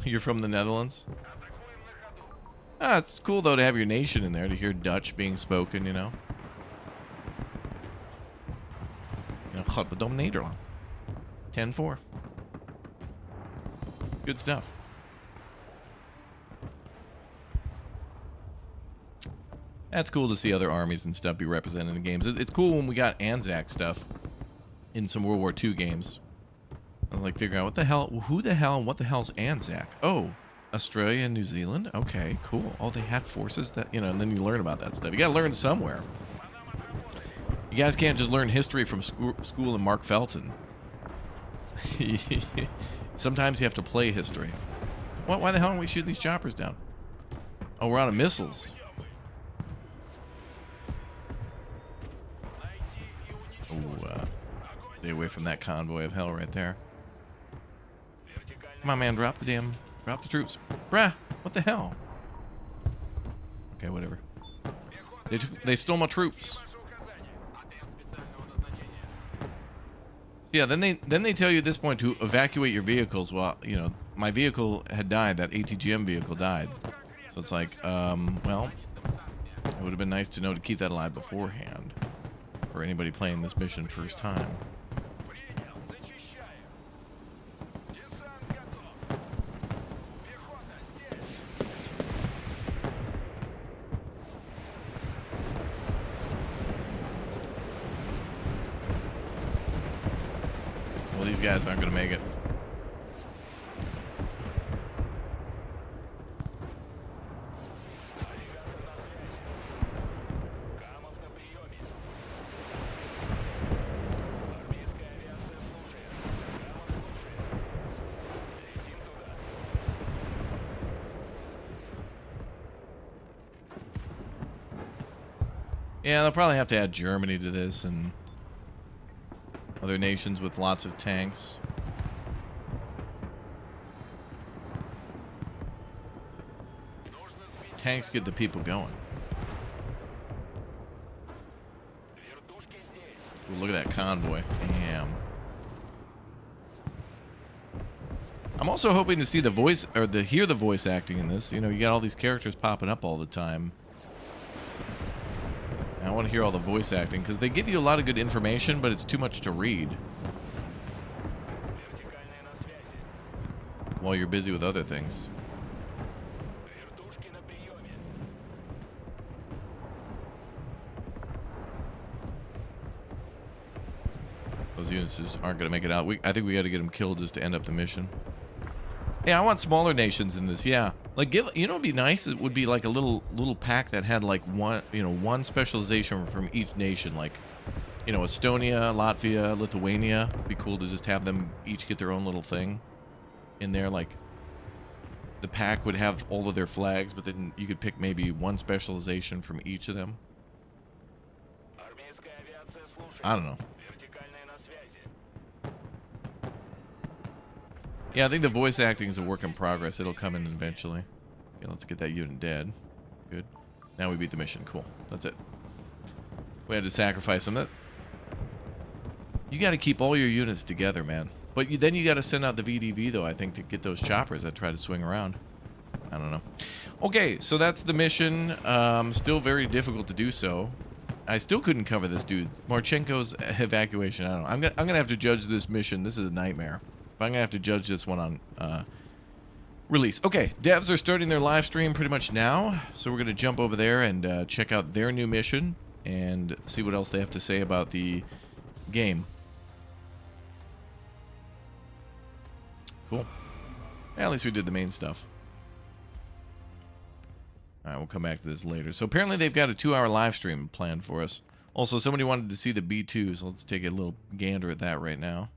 You're from the Netherlands? Ah, it's cool though to have your nation in there, to hear Dutch being spoken, you know. Godverdomme Nederland. 10-4. Good stuff. That's cool to see other armies and stuff be represented in games. It's cool when we got Anzac stuff in some World War II games. I was like figuring out who the hell and what the hell's Anzac? Oh, Australia and New Zealand? Okay, cool. Oh, they had forces that, you know, and then you learn about that stuff. You gotta learn somewhere. You guys can't just learn history from school and Mark Felton. Sometimes you have to play history. Why the hell aren't we shooting these choppers down? Oh, we're out of missiles. Oh, stay away from that convoy of hell right there. Come on, man, drop the troops. Bruh, what the hell? Okay, whatever. They stole my troops. Yeah, then they tell you at this point to evacuate your vehicles. Well, you know, my vehicle had died. That ATGM vehicle died. So it's like, well, it would have been nice to know to keep that alive beforehand for anybody playing this mission first time. These guys aren't going to make it. Yeah, they'll probably have to add Germany to this and other nations with lots of tanks. Tanks get the people going. Ooh, look at that convoy. Damn. I'm also hoping to see the voice, or to hear the voice acting in this. You know, you got all these characters popping up all the time. I want to hear all the voice acting, because they give you a lot of good information, but it's too much to read while you're busy with other things. Those units just aren't going to make it out. I think we got to get them killed just to end up the mission. Yeah, I want smaller nations in this. Yeah, like you know, it'd be nice. It would be like a little pack that had like one specialization from each nation. Like, you know, Estonia, Latvia, Lithuania. It'd be cool to just have them each get their own little thing in there. Like, the pack would have all of their flags, but then you could pick maybe one specialization from each of them. I don't know. Yeah, I think the voice acting is a work in progress. It'll come in eventually. Okay, let's get that unit dead. Good. Now we beat the mission. Cool. That's it. We had to sacrifice them. You got to keep all your units together, man. But then you got to send out the VDV, though, I think, to get those choppers that try to swing around. I don't know. Okay, so that's the mission. Still very difficult to do so. I still couldn't cover this dude. Marchenko's evacuation. I don't know. I'm gonna have to judge this mission. This is a nightmare. But I'm gonna have to judge this one on release. Okay, devs are starting their live stream pretty much now, so we're gonna jump over there and check out their new mission and see what else they have to say about the game. Cool. Yeah, at least we did the main stuff. All right, we'll come back to this later. So apparently they've got a 2-hour live stream planned for us. Also, somebody wanted to see the B2, so let's take a little gander at that right now.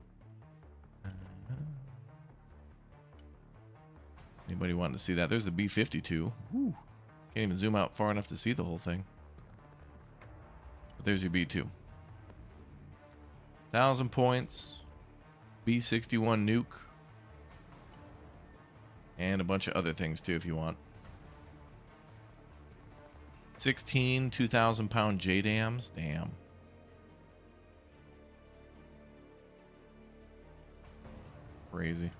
Anybody wanting to see that? There's the B-52. Whew. Can't even zoom out far enough to see the whole thing. But there's your B-2. 1,000 points. B-61 nuke. And a bunch of other things too if you want. 16 2,000-pound J-dams. Damn. Crazy.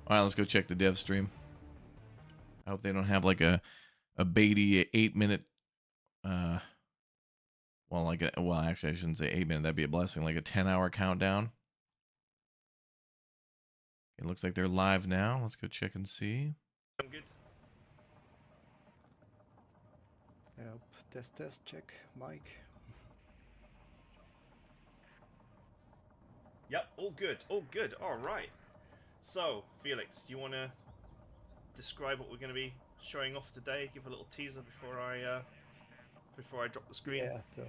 All right, let's go check the dev stream. I hope they don't have like a baity 8-minute well, actually I shouldn't say 8 minute, that'd be a blessing, like a 10-hour countdown. It looks like they're live now. Let's go check and see. I'm good. Yep. Test, check, mic. Yep, all good, all good. All right. So, Felix, you want to describe what we're going to be showing off today? Give a little teaser before I drop the screen. Yeah, so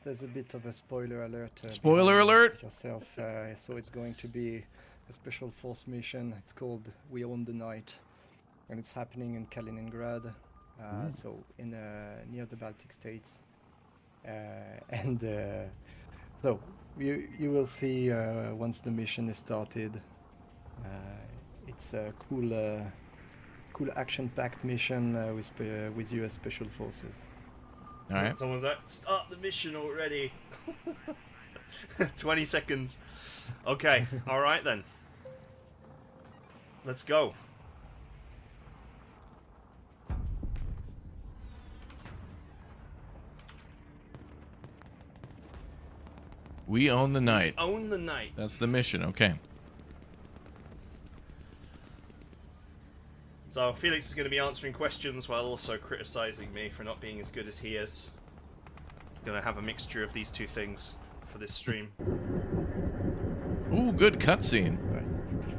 there's a bit of a spoiler alert. Spoiler alert! Yourself. So it's going to be a special force mission. It's called We Own the Night, and it's happening in Kaliningrad, so in near the Baltic states. So you will see once the mission is started. It's a cool action-packed mission with US Special Forces. All right. Someone's like, start the mission already. 20 seconds. Okay, all right then. Let's go. We own the night. Own the night. That's the mission. Okay. So Felix is going to be answering questions while also criticizing me for not being as good as he is. Going to have a mixture of these two things for this stream. Ooh, good cutscene. Right.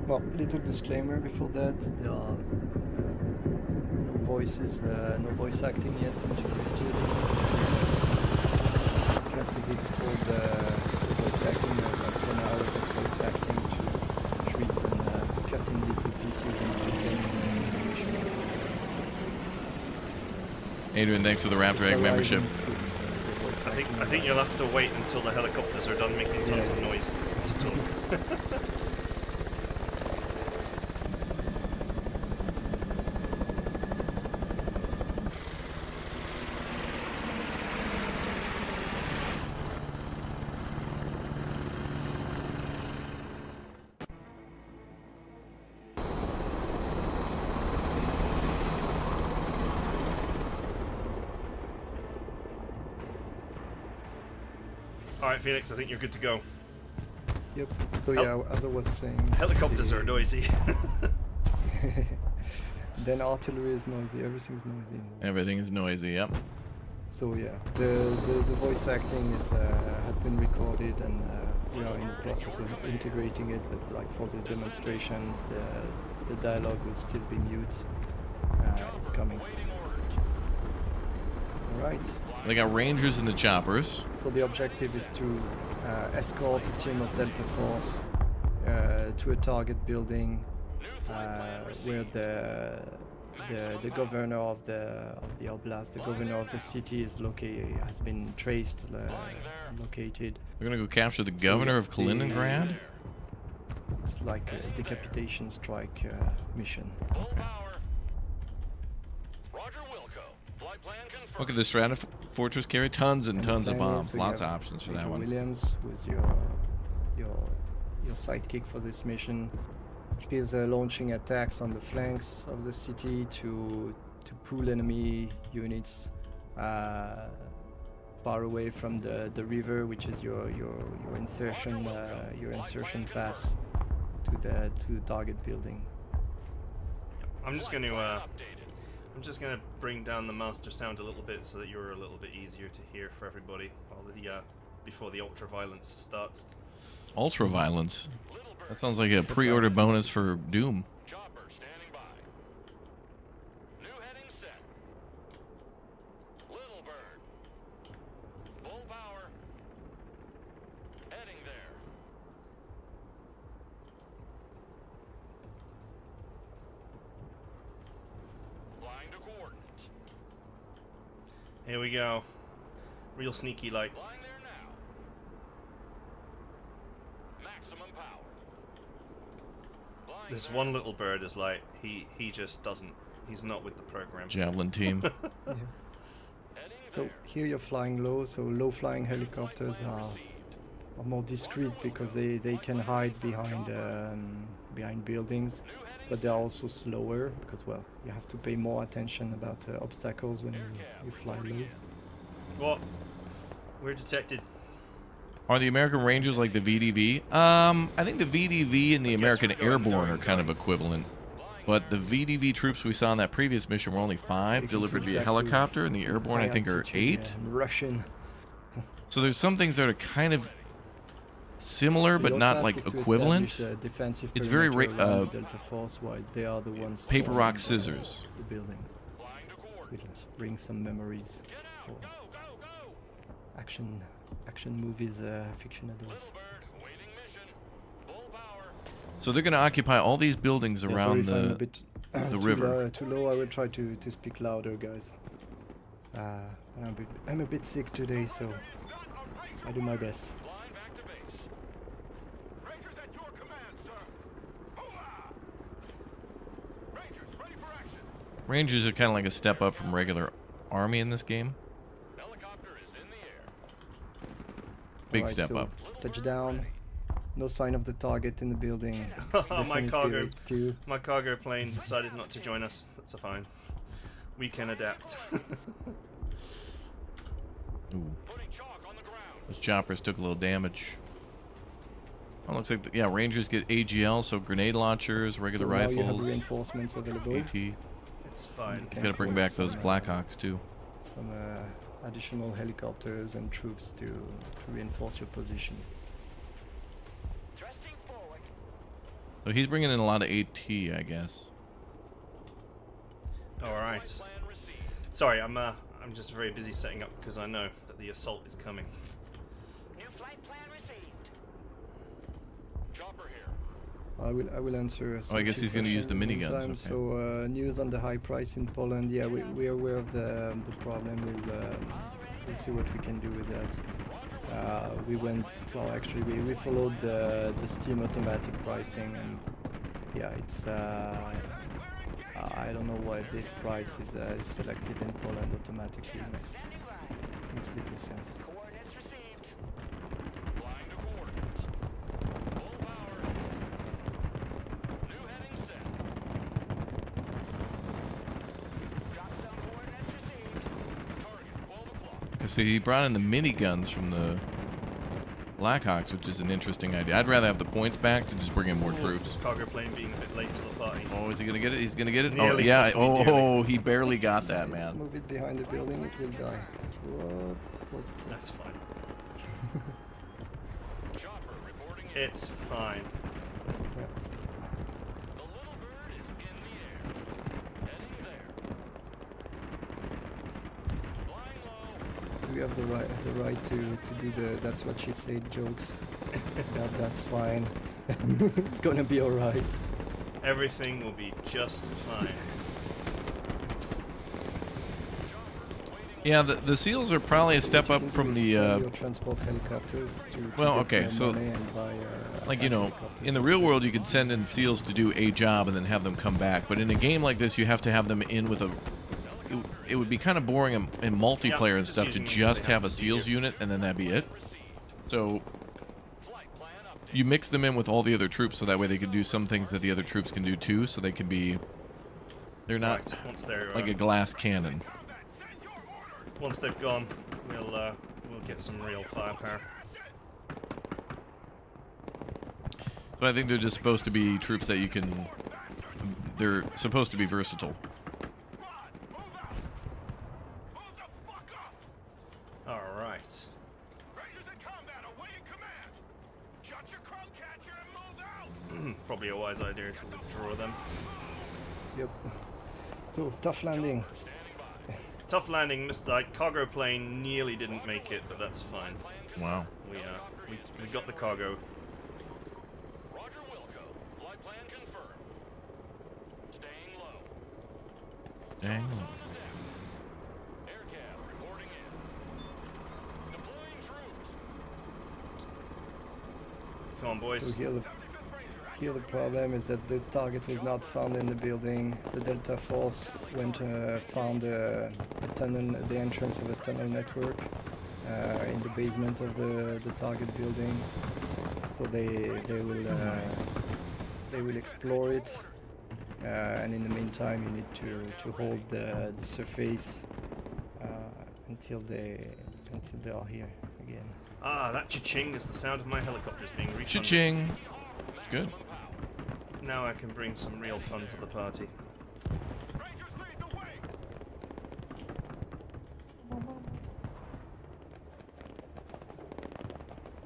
Well, little disclaimer before that: there are no voices, no voice acting yet integrated. You have to get all the voice acting. There's like 10 hours of voice acting to treat and cut in little pieces and put them in animation. Adrian, thanks for the Raptor Egg membership. I think you'll have to wait until the helicopters are done making tons of noise to talk. Alright, Felix, I think you're good to go. Yep. So yeah, as I was saying, helicopters are noisy. Then artillery is noisy. Everything's noisy. Everything is noisy. Yep. So yeah, the voice acting is has been recorded, and we are in the process of integrating it. But like for this demonstration, the dialogue will still be mute. It's coming soon. All right. They got Rangers in the choppers. So the objective is to escort a team of Delta Force to a target building where the governor of the oblast, the governor of the city, is has been traced, located. We're gonna go capture the governor of Kaliningrad. It's like a decapitation strike mission. Okay. Look at the Strata Fortress carry tons and tons of bombs. So Lots of options for that one. Williams was your sidekick for this mission. She is launching attacks on the flanks of the city to pull enemy units far away from the river, which is your insertion pass to the target building. I'm just going to bring down the master sound a little bit so that you're a little bit easier to hear for everybody while before the ultra violence starts. Ultra violence. That sounds like a pre-order bonus for Doom. Chopper standing by. New heading set. Little bird. Full power. Heading there. Flying to coordinates. Here we go. Real sneaky like. Flying there now. Maximum power. This one little bird is like he just doesn't. He's not with the program. Javelin team. Yeah. So here you're flying low, so low flying helicopters are more discreet because they can hide behind buildings, but they're also slower because, well, you have to pay more attention about obstacles when you fly low. What? We're detected. Are the American Rangers like the VDV? I think the VDV and the I guess American we're going Airborne knowing are kind of equivalent. But the VDV troops we saw in that previous mission were only 5 You can delivered switch via back to helicopter, and the Airborne I high think are altitude, 8. and Russian. So there's some things that are kind of similar, but Your not task like is to equivalent. establish the defensive It's very perimeter around the Delta Force, while they are the ones paper, rock, storming scissors. the buildings. Will bring some memories for action movies aficionados. So they're going to occupy all these buildings Yeah, sorry around if I'm a the bit the river. too low. I will try to speak louder, guys. I'm a bit sick today, so I do my best. Rangers are kind of like a step up from regular army in this game. Big Alright, step so up. touchdown. No sign of the target in the building. It's My definitely HQ. My cargo plane decided not to join us. That's fine. We can adapt. Ooh. Those choppers took a little damage. Oh, looks like yeah, Rangers get AGL, so grenade launchers, regular So now you have rifles, reinforcements available. AT. He's It's fine. got to bring back those Blackhawks too. Some additional helicopters and troops to reinforce your position. So he's bringing in a lot of AT, I guess. All right. Sorry, I'm just very busy setting up because I know that the assault is coming. New flight plan received. Chopper here. I will answer. Oh, I guess he's going to use the questions in the miniguns. meantime. Okay. So news on the high price in Poland. Yeah, we are aware of the problem. We'll see what we can do with that. We went well. Actually, we followed the Steam automatic pricing, and yeah, it's I don't know why this price is selected in Poland automatically. Makes little sense. Coordinates received. Flying to coordinates. Full power. New heading set. Dropzone coordinates received. Target 12 o'clock. So he brought in the miniguns from the Blackhawks, which is an interesting idea. I'd rather have the points back to just bring in more troops. Just cargo plane being a bit late to the party. Oh, is he gonna get it? He's gonna get it. Oh Nearly, yeah. possibly Oh, nearly. he barely got that, man. Move it behind the building, it will die. What? That's fine. Chopper reporting in. It's fine. Yeah. The little bird is in the air. Heading there. Flying low. We have the right to do the that's what she said jokes. That's fine. It's gonna be alright. Everything will be just fine. Yeah, the SEALs are probably a step What up you can from do the. is sell your transport helicopters to well, get okay, more so, money and buy, like, attack you know, helicopters in the and real stuff. world, you could send in SEALs to do a job and then have them come back. But in a game like this, you have to have them in with a. It would be kind of boring in multiplayer and just stuff to using them just as they have a happen to be SEALs here. unit and then that'd be it. So Flight plan update. you mix them in with all the other troops so that way they can do some things that the other troops can do too. So they can be. They're not Right. Once they're like a glass cannon. once they've gone, we'll get some real firepower. So I think they're just supposed to be troops that you can. They're supposed to be versatile. All right. Probably a wise idea to withdraw them. Yep. So tough landing. Tough landing, like cargo plane nearly didn't make it, but that's fine. Wow. We got the cargo. Roger Wilco. Flight plan confirmed. Staying low. Dang. Aircab reporting in. Deploying troops. Come on, boys. So here here the problem is that the target was not found in the building. The Delta Force went found a tunnel, the entrance of a tunnel network in the basement of the target building. So they will explore it, and in the meantime you need to hold the surface until they are here again. Ah, that cha-ching is the sound of my helicopters being refunded. Cha-ching. Good. Now I can bring some real fun to the party. Rangers lead the way.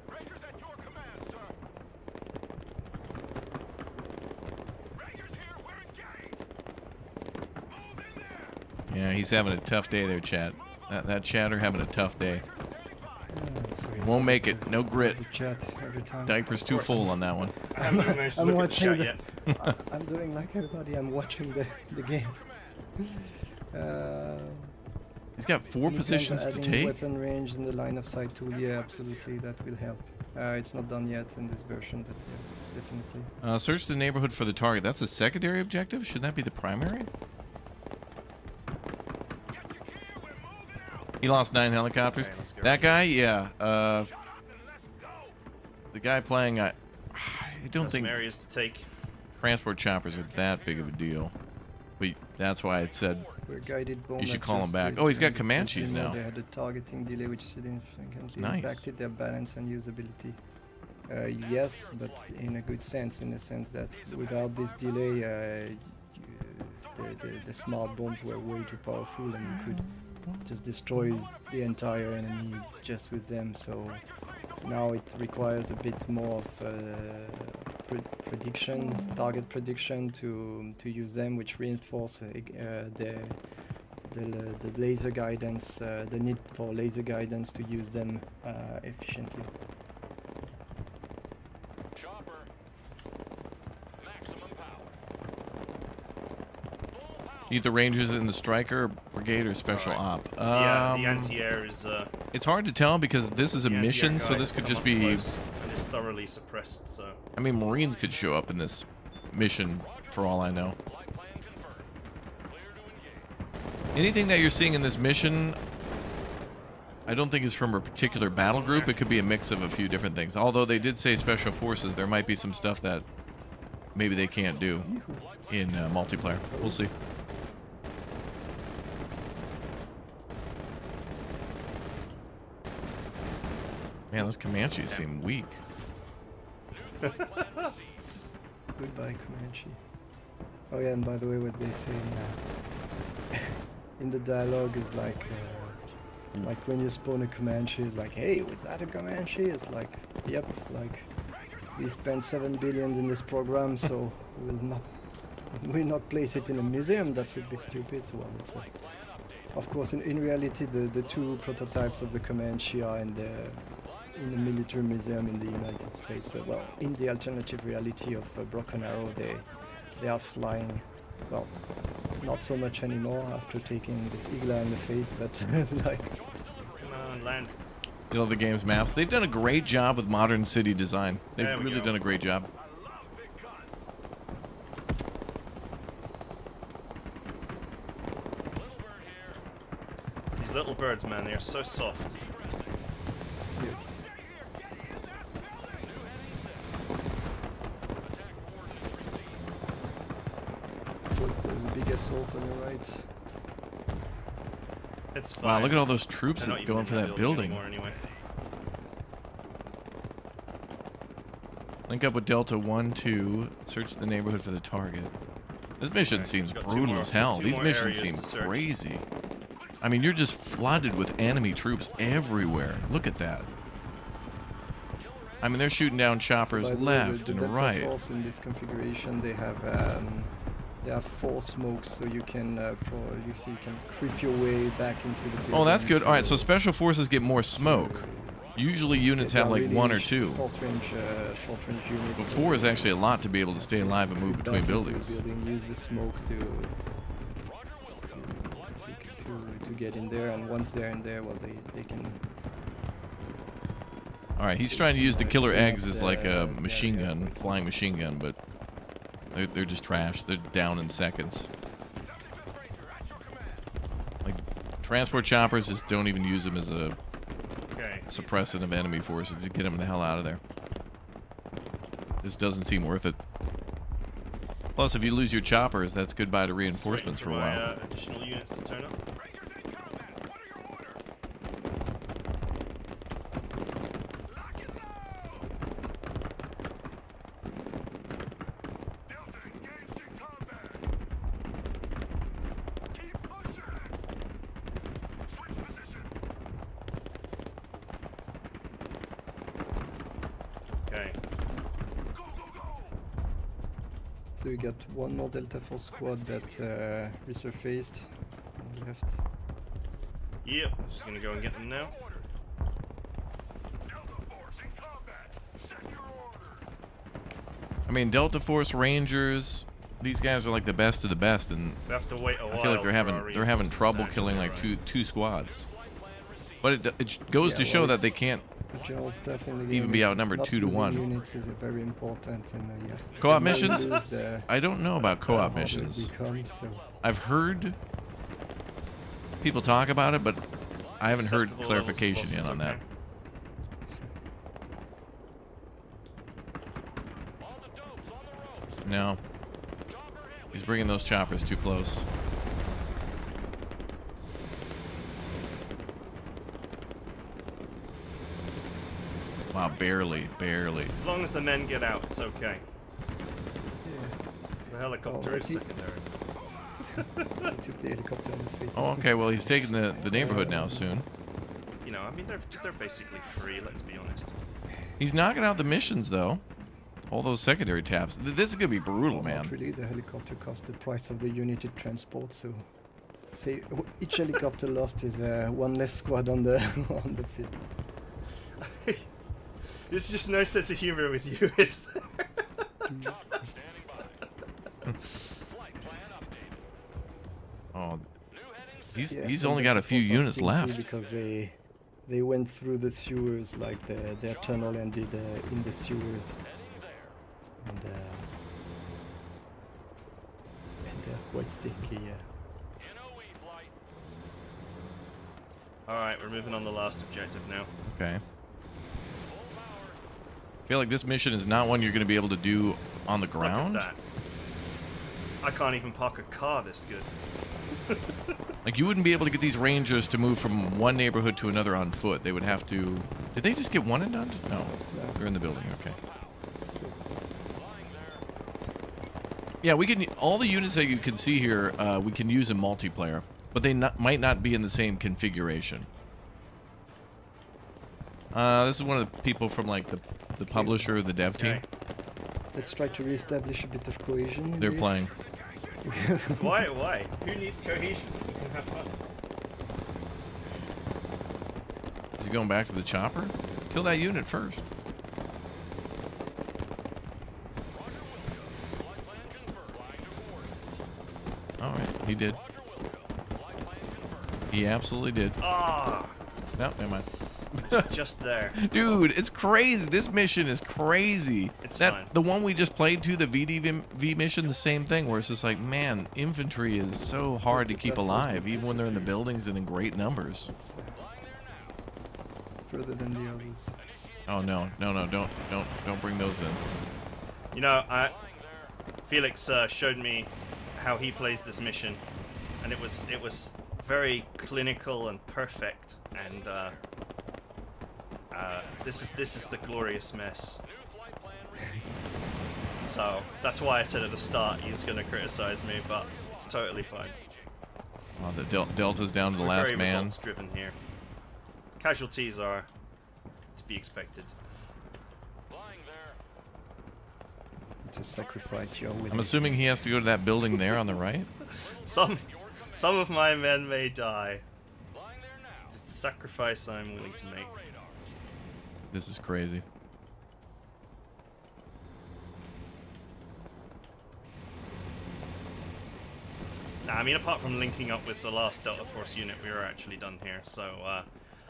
Rangers at your command, sir. Rangers here, we're engaged. Move in there. Yeah, he's having a tough day there, chat. That chatter having a tough day. Sorry Won't for make the- it. No grit. The chat every time. Diaper's too full on that one. I haven't even managed to I'm look at the chat watching yet. I'm doing like everybody. I'm watching the game. He's got 4 positions to adding take. Weapon range in the line of sight tool. Yeah, absolutely. That will help. It's not done yet in this version, but yeah, definitely. Search the neighborhood for the target. That's a secondary objective? Shouldn't that be the primary? He lost 9 helicopters. Okay, let's go. That guy, yeah. The guy playing, I don't Got think some areas to take. transport choppers are that big of a deal. But that's why it said We're guided bomb. You should call him adjusted, back. Oh, he's got and Comanches because now. They had a targeting delay which significantly Nice. impacted their balance and usability. Yes, but in a good sense, in the sense that without this delay, the smart bombs were way too powerful, and you could just destroy the entire enemy just with them. So now it requires a bit more of prediction, target prediction to use them, which reinforce the laser guidance, the need for laser guidance to use them efficiently. Chopper. Maximum power. Full power. need the Rangers in the Striker Brigade or Special Op. Yeah, the anti-air is. It's hard to tell because this is a the anti-air mission, so guide this could come just up be. close and is thoroughly suppressed. So I mean, Marines could show up in this mission for all I know. Flight plan confirmed. Clear to engage. Anything that you're seeing in this mission, I don't think is from a particular battle group. It could be a mix of a few different things. Although they did say Special Forces, there might be some stuff that maybe they can't do in multiplayer. We'll see. Man, those Comanches seem weak. Goodbye, Comanche. Oh yeah, and by the way, what they say in the dialogue is like when you spawn a Comanche, it's like, hey, was that a Comanche? It's like, yep, like we spent 7 billion in this program, so we'll not place it in a museum. That would be stupid. So well, it's of course, in reality, the 2 prototypes of the Comanche are in the military museum in the United States, but well, in the alternative reality of Broken Arrow, they are flying. Well, not so much anymore after taking this Igla in the face, but it's like, come on, land. You love the game's maps. They've done a great job with modern city design. They've There we really go. done a great job. Little bird here. These little birds, man, they are so soft. there's a big assault on the right. It's fine. Wow, look at all those troops They're not that even going in for that building. anymore anyway. Link up with Delta 1, 2, search the neighborhood for the target. This mission Okay, seems we've got brutal two as hell. more These missions areas seem to search. crazy. I mean, you're just flooded with enemy troops everywhere. Look at that. I mean, they're shooting down choppers By the way, left the and Delta right. Force in this configuration, they have 4 smokes, so you can you can creep your way back into the building. Oh, that's good. All right, so to- special forces get more smoke. to- Usually units they're have like really 1 or 2. Short range units. But so 4 is actually a lot to be able to stay alive and move creep between back into the buildings. building, use the smoke to get in there, and once they're in there, well, they can All right, he's trying to use the killer Clean up eggs as like a the machine area. gun, flying machine gun, but they're just trash. They're down in seconds. 75th Ranger, at your command. Like transport choppers, just don't even use them as a Okay. suppressant of enemy forces to get them the hell out of there. This doesn't seem worth it. Plus, if you lose your choppers, that's goodbye to reinforcements for a my, while. additional units to turn up. Rangers in combat. What are your orders? Lock and load. Delta engaged in combat. Keep pushing. Switch position. Okay. Go, go, go. So we got one more Delta Force squad that resurfaced on the left. Yep. Just gonna go and get them now. Order. Delta Force in combat. Set your order. I mean, Delta Force Rangers, these guys are like the best of the best, and We have to wait a while. I feel like they're for having our trouble reinforcements to killing actually like arrive. two squads. But it goes to Yeah, show well, that they it's- can't. The general stuff in the game Even be is outnumbered not 2 to losing 1. Units is very important, and yeah. Co-op the more you missions? lose, the I don't know about co-op harder it missions. becomes, so I've heard people talk about it, but I haven't heard Acceptable levels of clarification yet losses, on that. okay. All the dopes on the ropes. No, Chopper hit. he's bringing those choppers too close. Wow, barely. As long as the men get out, it's okay. yeah. The helicopter Oh, is he- secondary. I took the helicopter on the face. Oh, okay. Well, he's taking the neighborhood now soon. You know, I mean, they're basically free. Let's be honest. He's knocking out the missions though. All those secondary taps. This is gonna be brutal, Not man. really, the helicopter cost the price of the unit it transports, so say each helicopter lost is one less squad on the on the field. There's just no sense of humor with you, is there? Chopper standing by. Flight plan updated. Oh, New heading set. he's some only got a Delta few Force are units stinky left. because they went through the sewers, like their tunnel ended in the sewers, Heading there. and they're quite stinky. Yeah. In OE flight. Alright, we're moving on the last objective now. Okay. Full power. I feel like this mission is not one you're going to be able to do on the ground. Look at that. I can't even park a car this good. Like, you wouldn't be able to get these rangers to move from one neighborhood to another on foot. They would have to... Did they just get one and done? No. They're in the building. Okay. So, Flying there. Yeah, we can... All the units that you can see here, we can use in multiplayer. But they might not be in the same configuration. This is one of the people from, like, the publisher, the dev team. Okay. let's try to reestablish a bit of cohesion. in They're this. playing. Why? Why? Who needs cohesion? We can have fun. Is he going back to the chopper? Kill that unit first. Roger Wilco. Flight plan confirmed. Flying to board. Alright, he did. Roger Wilco. Flight plan confirmed. He absolutely did. Ah, No, never mind. just there. Dude, it's crazy. This mission is crazy. It's that fine. the one we just played to, the VDV mission, the same thing, where it's just like, man, infantry is so hard to keep alive, even when they're in the buildings and in great numbers. It's, further than the others. Oh no, don't bring those in. You know, Felix showed me how he plays this mission, and it was very clinical and perfect. And this is the glorious mess. New flight plan received. So that's why I said at the start he was going to criticize me, but it's totally fine. Oh, the Delta's down to the We're last very man. results driven here. Casualties are to be expected. Flying there. It's a sacrifice you're willing. I'm assuming he has to go to that building there on the right. Some of my men may die. Flying there now. It's a sacrifice I'm willing to make. Radar. This is crazy. Nah, I mean, apart from linking up with the last Delta Force unit, we were actually done here. So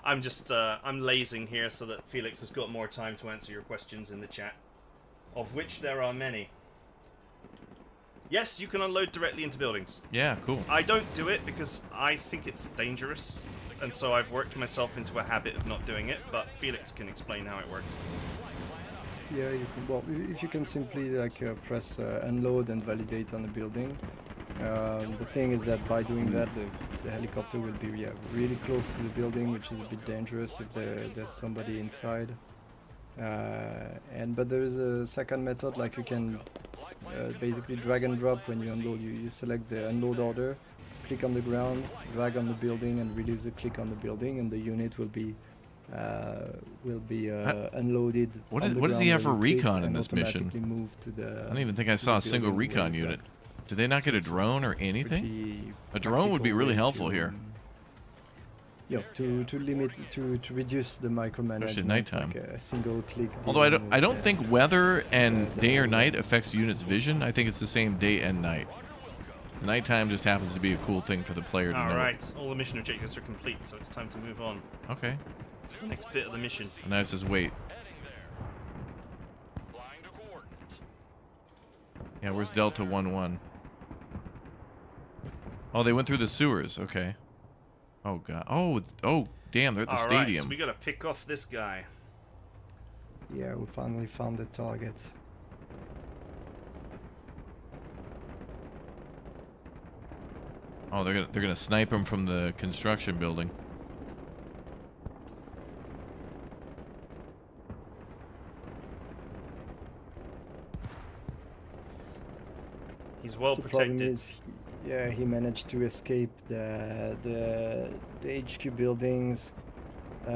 I'm just I'm lazing here so that Felix has got more time to answer your questions in the chat, of which there are many. Yes, you can unload directly into buildings. Yeah, cool. I don't do it because I think it's dangerous, and so I've worked myself into a habit of not doing it, but Felix can explain how it works. Yeah, you can. Well, if you can simply like press unload and validate on the building. The thing is that by doing that, the helicopter will be really close to the building, which is a bit dangerous if there's somebody inside. But there is a second method, like you can basically drag and drop when you unload. You select the unload order, click on the ground, drag on the building, and release the click on the building, and the unit will be unloaded. What on is, the what does he ground have for when you click recon in and this mission? automatically move to the, I don't even think I to saw the a single building where recon you unit. drag. Did they not get a It's drone or anything? Pretty A drone would be practical really way helpful to, here. Yeah, to limit to reduce the micromanagement, Especially at nighttime. like a single click. Although I dealing don't with think weather and the day or whole, night affects units' vision. I think it's the same day and night. The nighttime just happens to be a cool thing for the player to know. Alright, all the mission objectives are complete, so it's time to move on Okay. to the next bit of the mission. And I says, wait. Heading there. Flying to coordinates. Yeah, where's Delta 1-1? Oh, they went through the sewers. Okay. Oh, God. Oh, damn, they're at the Alright, stadium. so we gotta pick off this guy. Yeah, we finally found the target. Oh, they're gonna snipe him from the construction building. He's well The problem protected. is, he managed to escape the HQ buildings,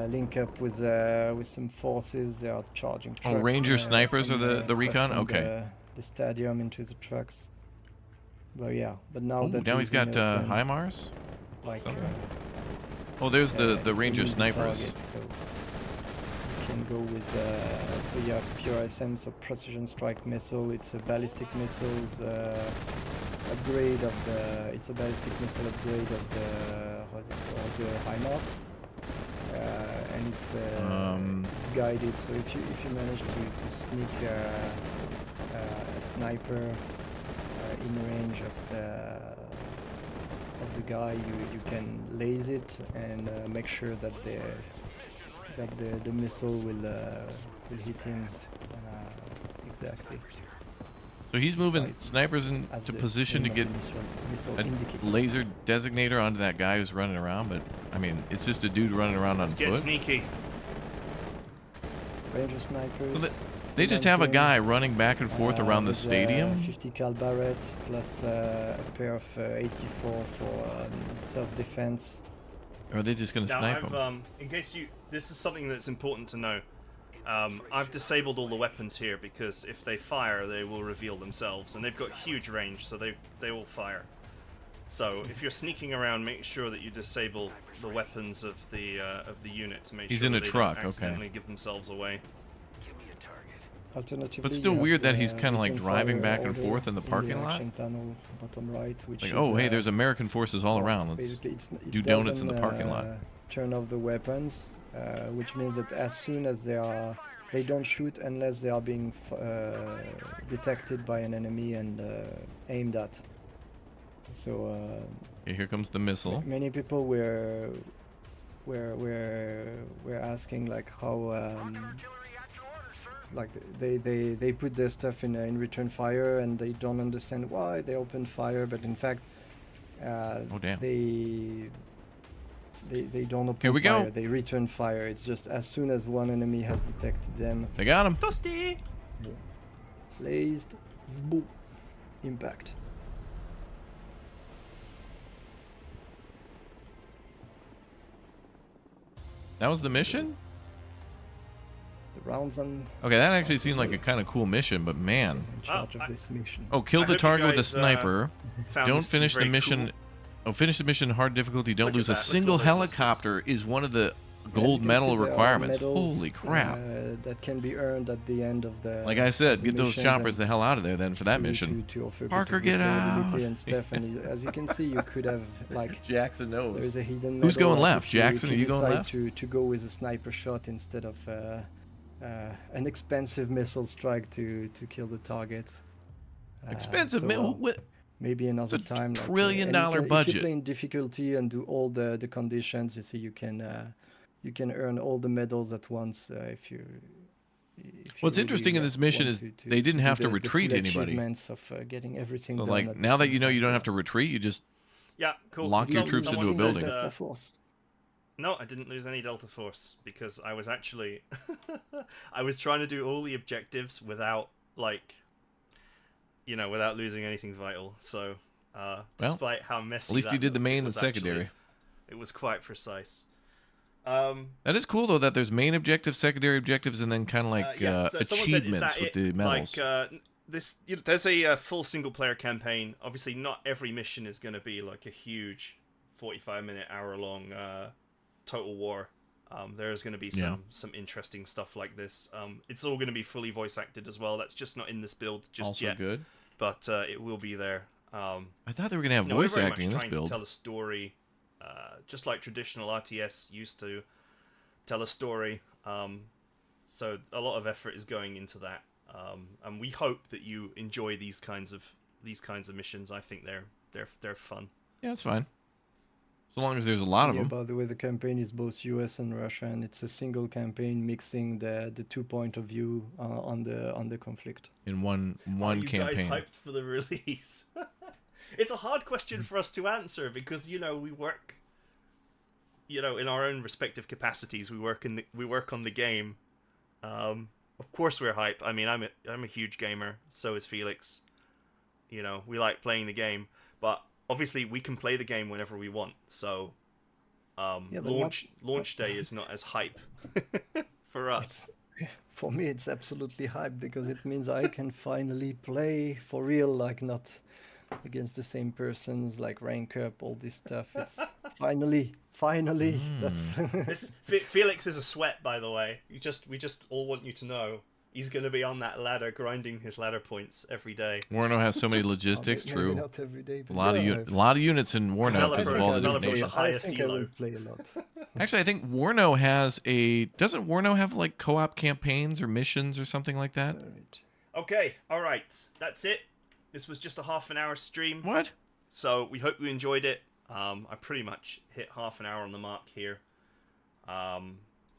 link up with some forces. They are charging trucks. Ranger snipers from are the stuff recon? from Okay. The stadium into the trucks. But yeah, but now Oh, that now he's in got open, HIMARS? like something. Oh, there's the it's an Ranger easy snipers. target, so you can go with so you have PRSM, so precision strike missile. It's a ballistic missiles upgrade of the. It's a ballistic missile upgrade of the what's it called, the HIMARS, and it's guided. So if you manage to sneak a sniper in range of the guy, you can laze it and make sure that the missile will hit him exactly So he's moving Sight snipers as into the position to aim of get the missile a indicates. laser designator onto that guy who's running around, but I mean, it's just a dude running around on Let's get foot. sneaky. Ranger snipers. Well, they just have a flanking, guy running back and forth around the with, stadium. 50 cal Barrett plus a pair of 84 for self-defense. Or are they just gonna Now, snipe him? in case this is something that's important to know. I've disabled all the weapons here because if they fire, they will reveal themselves, and they've got huge range, so they will fire. So if you're sneaking around, make sure that you disable the weapons of the unit to make He's sure in a that they truck, don't okay. accidentally give themselves away. Alternatively, But still you have weird that the, he's kinda, like, return driving fire back and order forth in the parking lot. action panel, bottom right, which Like, is, oh, hey, there's American forces all well, around. Let's basically it do donuts in the doesn't, parking lot. Turn off the weapons, which means that as soon as they don't shoot unless they are being detected by an enemy and aimed at. So Okay, here comes the missile. many people were asking like how like they put their stuff in return fire and they don't understand why they open fire, but in fact Oh, damn. they don't open Here we fire, go. they return fire. It's just as soon as one enemy has detected them, They got him. Dusty! blazed, zboom, impact. That was the mission? The rounds on Okay, that actually seemed like a kind of cool mission, but man. in charge I- of this mission. Oh, kill I the hope you target with a guys, sniper. Found Don't this to be finish the very mission. cool. Oh, finish the mission hard difficulty. Don't Look at lose a that, look at single all those missiles. helicopter is one of the gold you can medal see there are requirements. medals, Holy crap. that can be earned at the end of the. Like I said, the get those missions choppers and the hell out of there then for that to- mission. To offer a bit Parker, of get replayability out. and stuff. And as you can see, you could have like Jackson knows. there is a hidden. Who's medal, going like, left? if Jackson, if are you going decide left? To go with a sniper shot instead of an expensive missile strike to kill the target. Expensive so, mill. Maybe another It's a time. $1 trillion and you can- If budget. you play in difficulty and do all the conditions, you see you can earn all the medals at once if you. What's interesting in this mission is they didn't have to the retreat full anybody. achievements of getting everything So done like at the now that same you know you time. don't have to retreat, you just Yeah, cool. Lock your troops Someone into a said, building. Delta Force. No, I didn't lose any Delta Force because I was actually I was trying to do all the objectives without without losing anything vital. So despite how messy at least you did the looked, main it and was secondary. it was quite precise. That is cool though that there's main objectives, secondary objectives, and then kind of like so someone said, is achievements that with it? the medals. There's a full single player campaign. Obviously, not every mission is going to be like a huge 45-minute, hour-long total war. There's going to be some interesting stuff like this. It's all going to be fully voice acted as well. That's just not in this build just Also yet, good. but it will be there. I thought they were gonna have We're voice very acting in much this trying build. to tell a story, just like traditional RTS used to tell a story. So a lot of effort is going into that, and we hope that you enjoy these kinds of missions. I think they're fun. Yeah, it's fine. So long as there's a lot of Yeah, them. by the way, the campaign is both US and Russia, and it's a single campaign mixing the two point of view on the conflict. In one Are you campaign. guys hyped for the release? It's a hard question for us to answer because we work, in our own respective capacities. We work on the game. Of course we're hype. I mean, I'm a huge gamer. So is Felix. We like playing the game, but obviously we can play the game whenever we want. So launch day is not as hype for us. For me, it's absolutely hype because it means I can finally play for real, like not against the same persons, like rank up, all this stuff. It's finally. That's Felix is a sweat, by the way. We just all want you to know he's going to be on that ladder, grinding his ladder points every day. Warno has so many logistics. maybe True. not every day, but A lot yeah, of a lot of units in Warno because of all the different Developer with the nations. highest I think I will elo. play a lot. Actually, I think Warno has doesn't Warno have like co-op campaigns or missions or something like that? Alright. Okay, all right, that's it. This was just a half an hour stream. What? So we hope you enjoyed it. I pretty much hit half an hour on the mark here.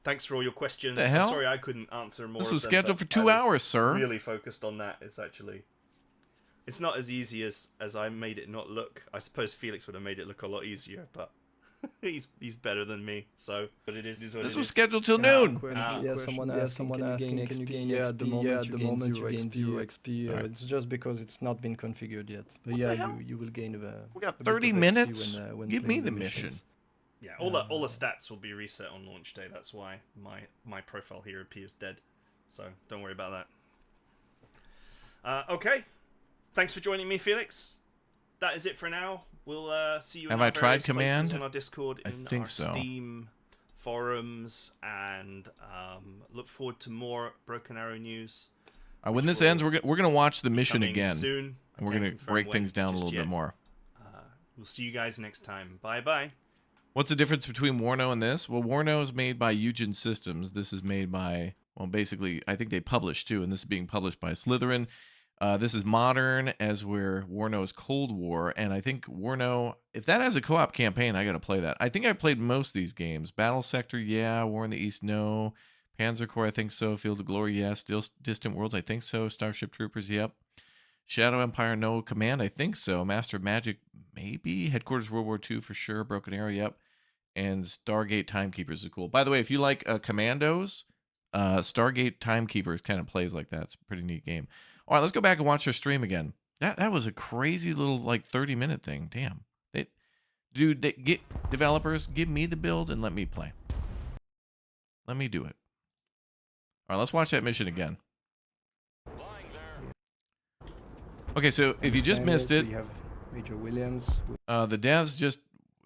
Thanks for all your questions. The hell? I'm sorry I couldn't answer more. This of was them, scheduled but for 2 I was hours, sir. Really focused on that. It's not as easy as I made it not look. I suppose Felix would have made it look a lot easier, but he's better than me. So, but it is what This it was is. scheduled till noon. Someone asking, can you gain XP? At the moment you gain 0 XP. Sorry. It's just because it's not been configured yet. But you will gain We got a bit of 30 XP minutes. when Give me playing the mission. missions. Yeah, all the stats will be reset on launch day. That's why my profile here appears dead. So don't worry about that. Okay, thanks for joining me, Felix. That is it for now. We'll see you. Have in I our tried various places command? on our Discord, I in think our so. Steam forums, and look forward to more Broken Arrow news. When this ends, we're gonna watch the mission coming again, soon. and we're I can't gonna confirm break when things down a just little yet. bit more. We'll see you guys next time. Bye bye. What's the difference between Warno and this? Well, Warno is made by Eugen Systems. This is made by, well, basically, I think they publish too, and this is being published by Slytherin. This is modern, as where Warno is Cold War, and I think Warno, if that has a co-op campaign, I gotta play that. I think I've played most of these games. Battle Sector, yeah. War in the East, no. Panzer Corps, I think so. Field of Glory, yes. Still Distant Worlds, I think so. Starship Troopers, yep. Shadow Empire, no. Command, I think so. Master of Magic, maybe. Headquarters World War II for sure. Broken Arrow, yep. And Stargate Timekeepers is cool. By the way, if you like Commandos, Stargate Timekeepers kind of plays like that. It's a pretty neat game. All right, let's go back and watch their stream again. That was a crazy little like 30-minute thing. Damn. Get developers, give me the build and let me play. Let me do it. All right, let's watch that mission again. Flying there. Okay, so if you just And missed so it, you have Major Williams. the devs just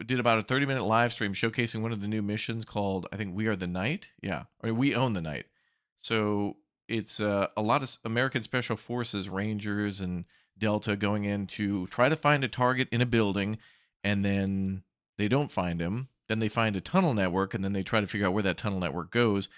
did about a 30-minute live stream showcasing one of the new missions called, I think, We Are the Night. Yeah, or We Own the Night. So it's a lot of American Special Forces Rangers and Delta going in to try to find a target in a building, and then they don't find him. Then they find a tunnel network, and then they try to figure out where that tunnel network goes.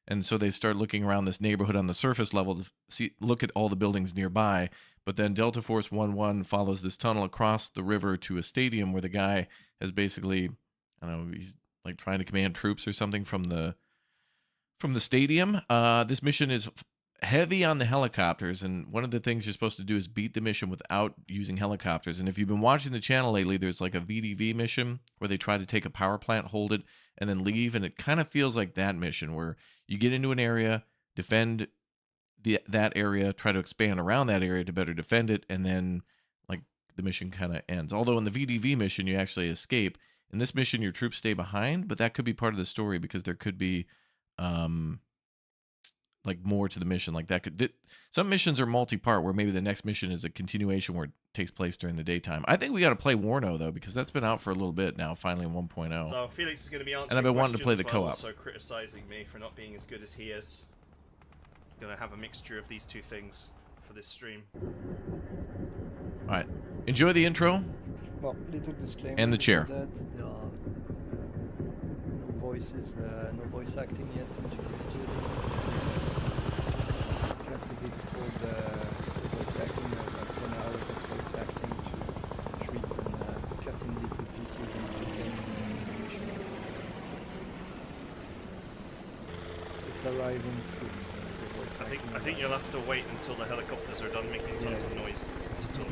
And so they start looking around this neighborhood on the surface level to look at all the buildings nearby. But then Delta Force 11 follows this tunnel across the river to a stadium where the guy has basically, I don't know, he's like trying to command troops or something from the stadium. This mission is heavy on the helicopters, and one of the things you're supposed to do is beat the mission without using helicopters. And if you've been watching the channel lately, there's like a VDV mission where they try to take a power plant, hold it, and then leave. And it kind of feels like that mission where you get into an area, defend that area, try to expand around that area to better defend it, and then like the mission kind of ends. Although in the VDV mission, you actually escape. In this mission, your troops stay behind, but that could be part of the story because there could be like more to the mission. Like that could some missions are multi-part where maybe the next mission is a continuation where it takes place during the daytime. I think we got to play Warno though, because that's been out for a little bit now, finally in 1.0. So Felix is going to be answering and I've been wanting to play the questions while co-op. also criticizing me for not being as good as he is. Going to have a mixture of these two things for this stream. All right, enjoy the intro. Well, little disclaimer. And the chair. That there are no voice acting yet integrated. Kept a bit all the voice acting. There's like 10 hours of voice acting to treat and cut in little pieces and put them in animation. It's arriving soon. The voice I think acting you'll have to wait until the helicopters are done making tons of noise to talk.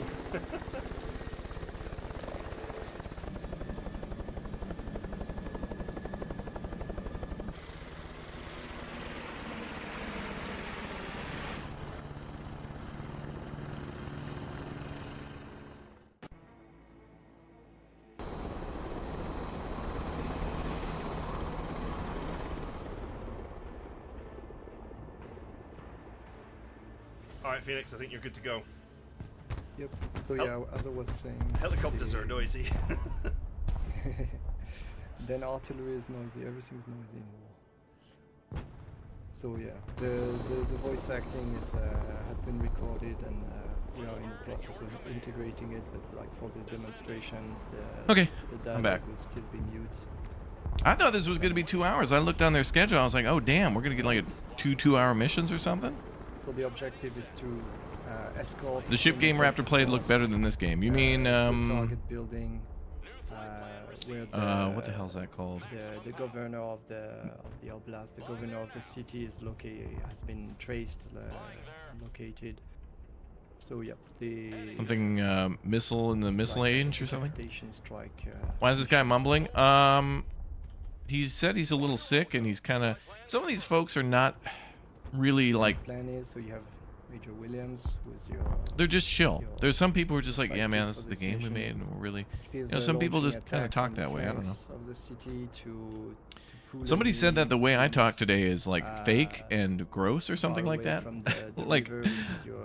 Alright, Felix, I think you're good to go. Yep. So yeah, as I was saying, Helicopters are noisy. then artillery is noisy. Everything's noisy in war. So yeah, the voice acting is has been recorded, and we are in the process of integrating it. But like for this demonstration, the I'm back. dialogue will still be mute. I thought this was going to be 2 hours. I looked on their schedule. I was like, oh damn, we're going to get like a 2-hour missions or something. So the objective is to escort The ship game Raptor played looked better than this game. You mean target building where what the hell's that called? the governor of the oblast, the governor of the city is has been traced, located. So yeah, the Something missile in the missile age or something? decapitation strike. Why is this guy mumbling? He said he's a little sick, and he's kind of. Some of these folks are not really like. Plan is so you have Major Williams, who's your. They're just chill. your There's some people who are just like, yeah, sidekick man, for this is the this game we mission. made, and we're really. is, You know, some people launching just kind of attacks talk on the that way. I don't know. flanks of the city to pull Somebody said that the way I talk units, today is like fake and gross or something far like away that. from the Like, river, which is your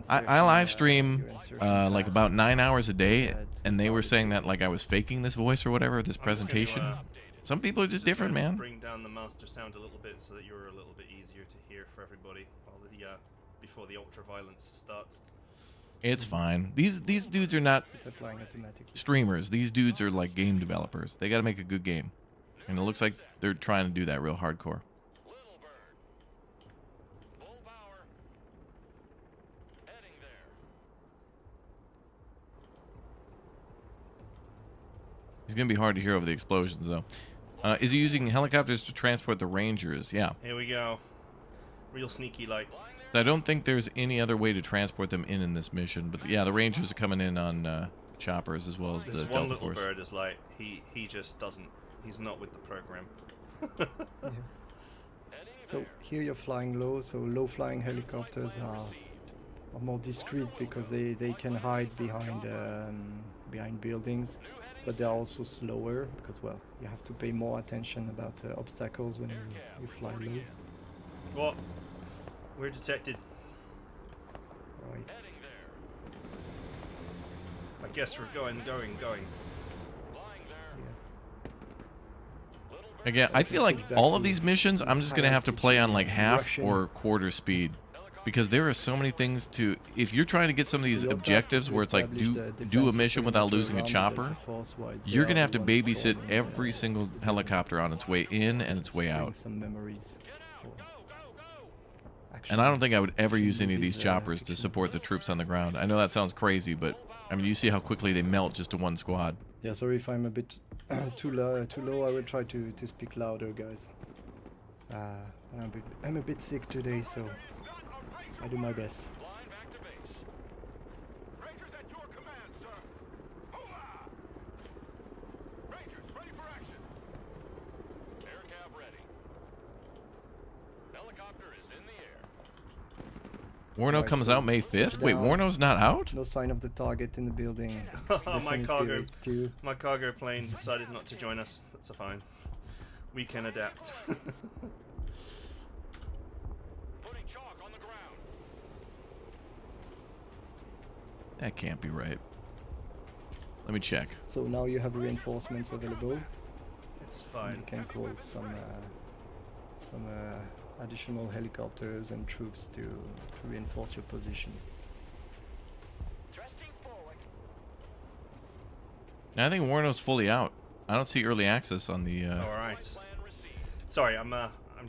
I insertion, live stream your insertion like pass. about 9 hours a day, to and they were target saying that like I was faking this voice or whatever, this I'm just presentation. gonna, Some people are just different, try to man. Bring down the master sound a little bit so that you're a little bit easier to hear for everybody while the before the ultra violence starts. It's fine. These dudes are not It's applying automatically. streamers. These dudes are like game developers. They got to make a good game, and it looks like they're trying to do that real hardcore. Little bird. Full power. Heading there. It's gonna be hard to hear over the explosions, though. Is he using helicopters to transport the Rangers? Yeah. Here we go. Real sneaky like. I don't think there's any other way to transport them in this mission, but yeah, the Rangers are coming in on choppers as well as This the one Delta little Force. bird is like he just doesn't. He's not with the program. Yeah. So here you're flying low, so low-flying helicopters are more discreet because they can hide behind buildings, but they're also slower because, well, you have to pay more attention about obstacles when you fly low. What? We're detected. Right. Heading there. I guess we're going. Flying there. Again, I feel like switch back all of to these missions, I'm just gonna have to play on like half Russian. or quarter speed, because there are so many things to. If you're trying to get some of these Your task is objectives to where it's like establish do the do a defensive mission without perimeter losing a around the chopper, Delta Force while they you're are gonna have to the ones babysit storming, every single helicopter on its way in and its way bring out. some memories. for And I don't action. think I would ever use any of movies, these choppers to fiction support the movies. troops on the ground. I know that sounds crazy, but I mean, you see how quickly they melt just to one squad. Yeah, sorry if I'm a bit too low. I will try to speak louder, guys. I'm a bit sick today, so I do my best. Flying back to base. Rangers at your command, sir. Hoorah! Rangers, ready for action. Air cab ready. Helicopter is in the air. Warno Right, comes so out May 5th. Wait, down. Warno's not out? No sign of the target in the building. It's My definitely cargo. HQ. My cargo plane decided not to join us. That's fine. We can adapt. Putting chalk on the ground. That can't be right. Let me check. So now you have reinforcements available. It's You fine. can call some additional helicopters and troops to reinforce your position. Thrusting forward. Now, I think Warno's fully out. I don't see early access on the. All right. Plan received. Sorry, I'm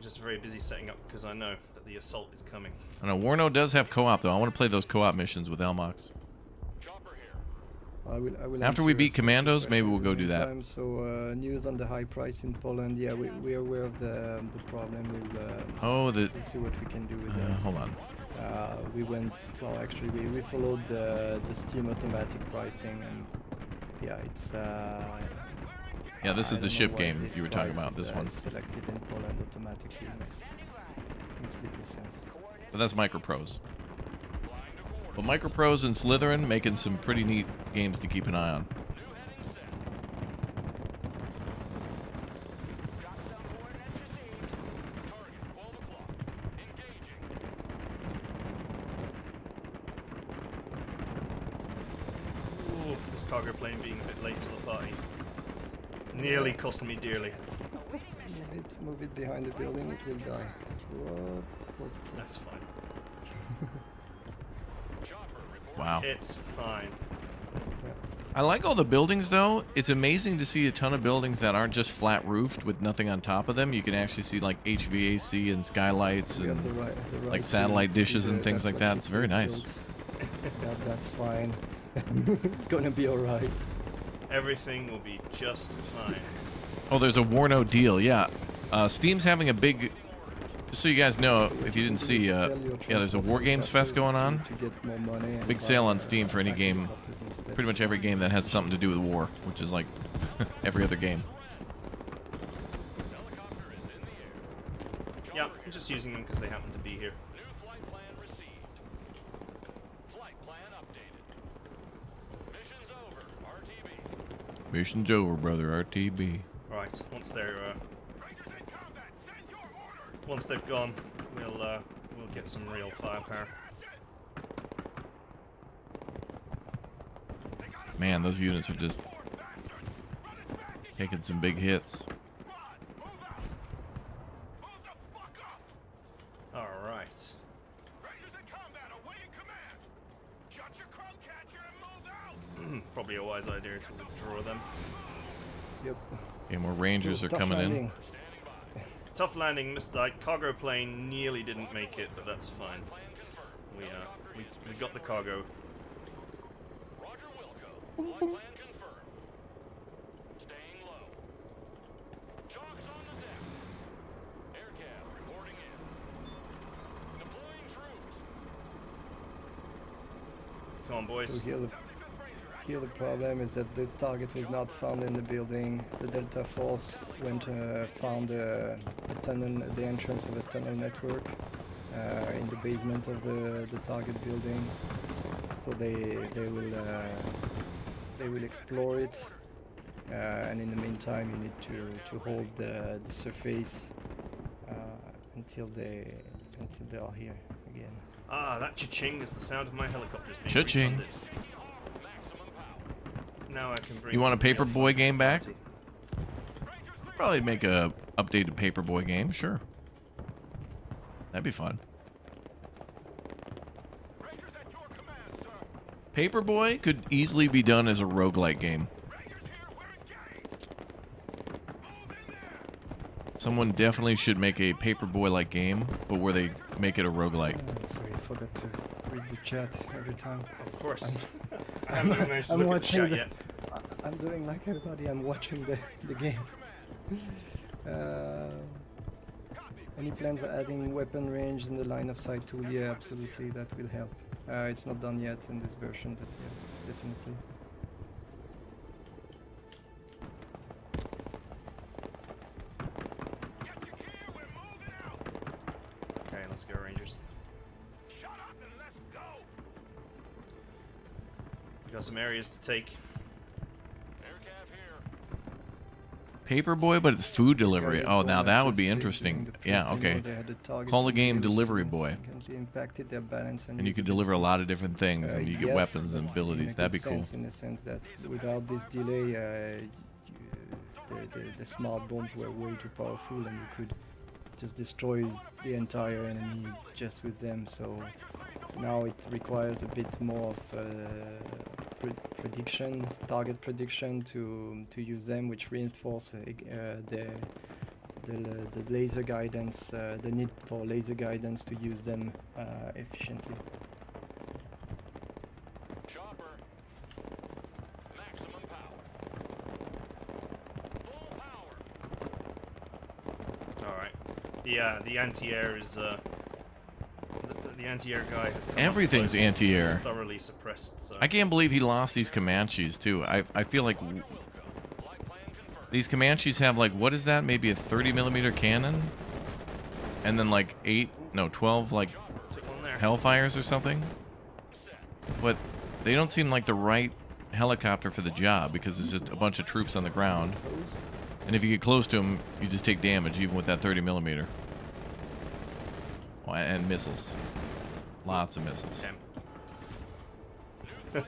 just very busy setting up because I know that the assault is coming. I know Warno does have co-op though. I want to play those co-op missions with Elmox. Chopper here. I will After we answer beat some Commandos, questions maybe in we'll the go do that. meantime. So news on the high price in Poland. Yeah, we are aware of the problem. Oh, the. We'll see what we can do with that. Hold on. We went, well, actually, we followed the Steam automatic pricing, and yeah, it's. Yeah, this I is the don't know ship why game this you were talking price about. This is, one, selected in Poland automatically makes little sense. but that's Microprose. Flying to quarter. But Microprose and Slytherin making some pretty neat games to keep an eye on. New heading set. Drop some coordinates received. Target 12 o'clock. Engaging. Ooh, this cargo plane being a bit late to the party. Nearly cost me dearly. Move it behind the building, it will die. What? That's fine. Chopper report. Wow. It's fine. Yeah. I like all the buildings though. It's amazing to see a ton of buildings that aren't just flat roofed with nothing on top of them. You can actually see like HVAC and skylights We have and the right like to- satellite to do dishes and things that's like what that. we It's very say, nice. jokes. That's fine. It's gonna be alright. Everything will be just fine. Oh, there's a Warno deal. Yeah. Steam's having a big. Just so you guys know, if you didn't see, yeah, there's a War Games Fest going on. To get more money and Big sale buy, on Steam for any attack game. helicopters instead. Pretty much every game that has something to do with war, which is like every other game. Helicopter is in the air. Yeah, Chopper I'm here. just using them because they happen to be here. New flight plan received. Flight plan updated. Mission's over. RTB. Mission's over, brother. RTB. Right, once they're Rangers in combat, send your orders. once they've gone, we'll get some real firepower. Man, those units are just taking some big hits. All right. Rangers in combat, awaiting command. Shut your crow catcher and move out. Probably a wise idea to withdraw them. Yep. Okay, more Rangers are Tough coming in. landing. Tough landing, like cargo plane nearly didn't make it, but that's fine. We got the cargo. Roger Wilco. Flight plan confirmed. Staying low. Chalk's on the deck. Air cab reporting in. Deploying troops. Come on, boys. So here the problem is that the target was not found in the building. The Delta Force went found the tunnel, the entrance of a tunnel network in the basement of the target building. So they will explore it, and in the meantime you need to hold the surface until they are here again. Ah, that cha-ching is the sound of my helicopters being Cha-ching. refunded. Now I can bring You want a some real Paperboy fun to game the back? party. Probably make a updated Paperboy game, sure. That'd be fun. Rangers at your command, sir. Paperboy could easily be done as a roguelike game. Rangers here, we're engaged. Move in there. Someone definitely should make a Paperboy-like game, but where they make it a roguelike. Sorry, I forgot to read the chat every time. Of course. I haven't even managed to look at the chat yet. I'm doing like everybody. I'm watching the game. Any plans of adding weapon range in the line of sight tool? Yeah, absolutely. That will help. It's not done yet in this version, but yeah, definitely. Get your gear, we're moving out. Okay, let's go, Rangers. Shut up and let's go. We got some areas to take. Aircraft here. Paperboy, but it's food delivery. Yeah, Oh, now that would be during interesting. the Yeah, print, you know, okay. they had a target Call the from game virus Delivery and Boy. significantly impacted their balance And you use could of deliver a lot of different things, and you get yes, weapons and in abilities. a That'd good be cool. sense, in the sense that without this delay, the smart bombs were way too powerful, and you could just destroy the entire enemy just with them. So now it requires a bit more of prediction, target prediction to use them, which reinforce the laser guidance, the need for laser guidance to use them efficiently. Chopper. Maximum power. Full power. All right. Yeah, the anti-air is the anti-air guy has come up Everything's close. anti-air. He's thoroughly suppressed. So. I can't believe he lost these Comanches, too. I feel like Flight plan confirmed. these Comanches have, like, what is that? Maybe a 30mm cannon? And then, like, 12, like, Took one there. Hellfires or something? But they don't seem like the right helicopter for the job, because it's just a bunch of troops on the ground. Pose. And if you get close to them, you just take damage, even with that 30mm. Oh, and missiles. Lots of missiles. Damn.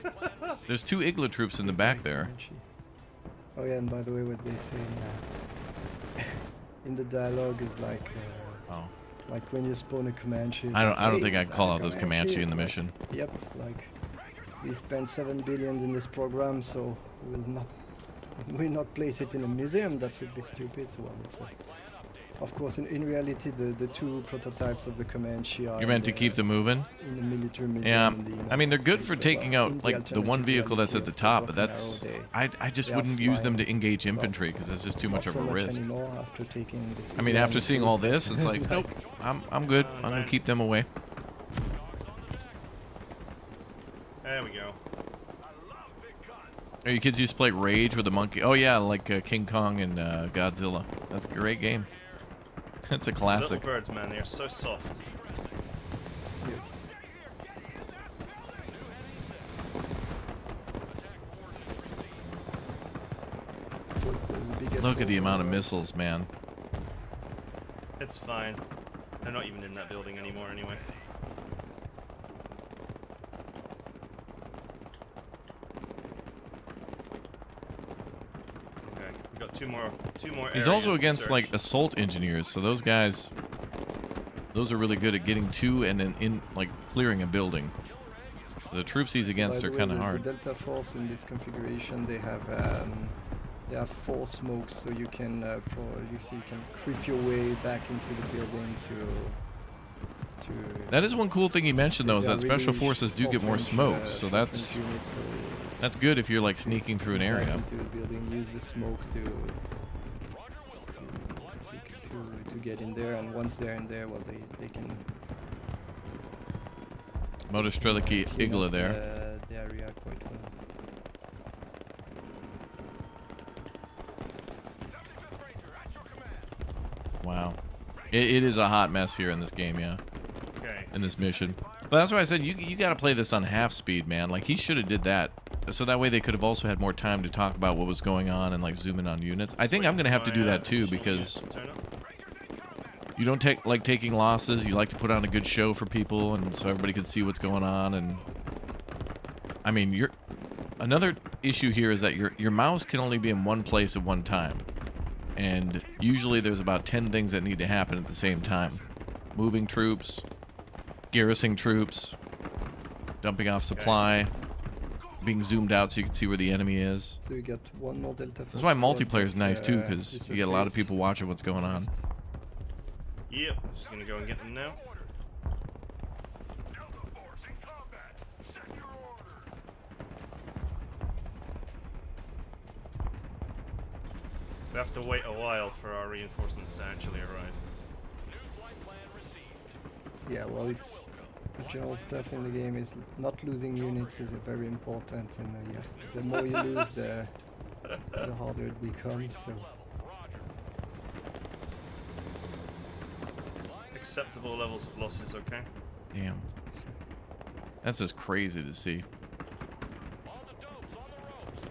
There's 2 Igla troops in the back there. Oh yeah, and by the way, what they say in the dialogue is like Oh. like when you spawn a Comanche. it's I like, don't "Hey, think I it's can call like out a those Comanche in It's the like, mission. Yep, like we spent 7 billion in this program, so we'll not place it in a museum. That would be stupid. So well, it's of course, in reality, the 2 prototypes of the Comanche are You're meant to keep them moving? in the military museum. Yeah, in the I mean, they're United good States, for but, taking in out, like, the one alternative vehicle that's at reality the of top, but Broken that's... Arrow, I just they are wouldn't use them to flying. engage infantry, because that's just too much not of so a much risk. anymore after taking this. I mean, after seeing all this, it's like, nope, I'm good. Oh, I'm gonna man. keep them away. There we go. Are you kids used to play Rage with the monkey? Oh yeah, like King Kong and Godzilla. That's a great game. It's a Little classic. birds, man, they are so soft. Look at the amount of missiles, man. It's fine. They're not even in that building anymore, anyway. Okay, we got two more. He's areas also to against search. like assault engineers, so those guys, those are really good at getting to and then in like clearing a building. The troops he's against By are the way, kind of the hard. Delta Force in this configuration, they have 4 smokes, so you can you can creep your way back into the building to. That is one cool thing he mentioned though, is They are that special really forces do get more short-range, smokes, so short-range that's units, so that's good if you're like sneaking through an back area. into the building, use the smoke to get in there, and once they're in there, well, they can Motor Strelicky clean Igla up there. the area quite well. Wow. It is a hot mess here in this game, yeah. Okay. In this mission. But that's why I said you got to play this on half speed, man. Like he should have did that, so that way they could have also had more time to talk about what was going on and like zoom in on units. I think I'm gonna have to do that too, because Turn up. you don't like taking losses. You like to put on a good show for people, and so everybody can see what's going on. And I mean, another issue here is that your mouse can only be in one place at one time. and usually there's about 10 things that need to happen at the same time. Moving troops, garrisoning troops, dumping off supply, being zoomed out so you can see where the enemy is. So you got one more Delta Force. That's why squad multiplayer is that, nice too, because you get a lot of resurfaced. people watching what's going on. Yep, just gonna go and get them now. Delta Force in combat. Set your order. We have to wait a while for our reinforcements to actually arrive. New flight plan received. Yeah, well, it's the general stuff in the game is not losing units is very important, and yeah, the more you lose, the harder it becomes. So Roger. Acceptable levels of losses, okay? Damn. That's just crazy to see. All the dopes on the ropes.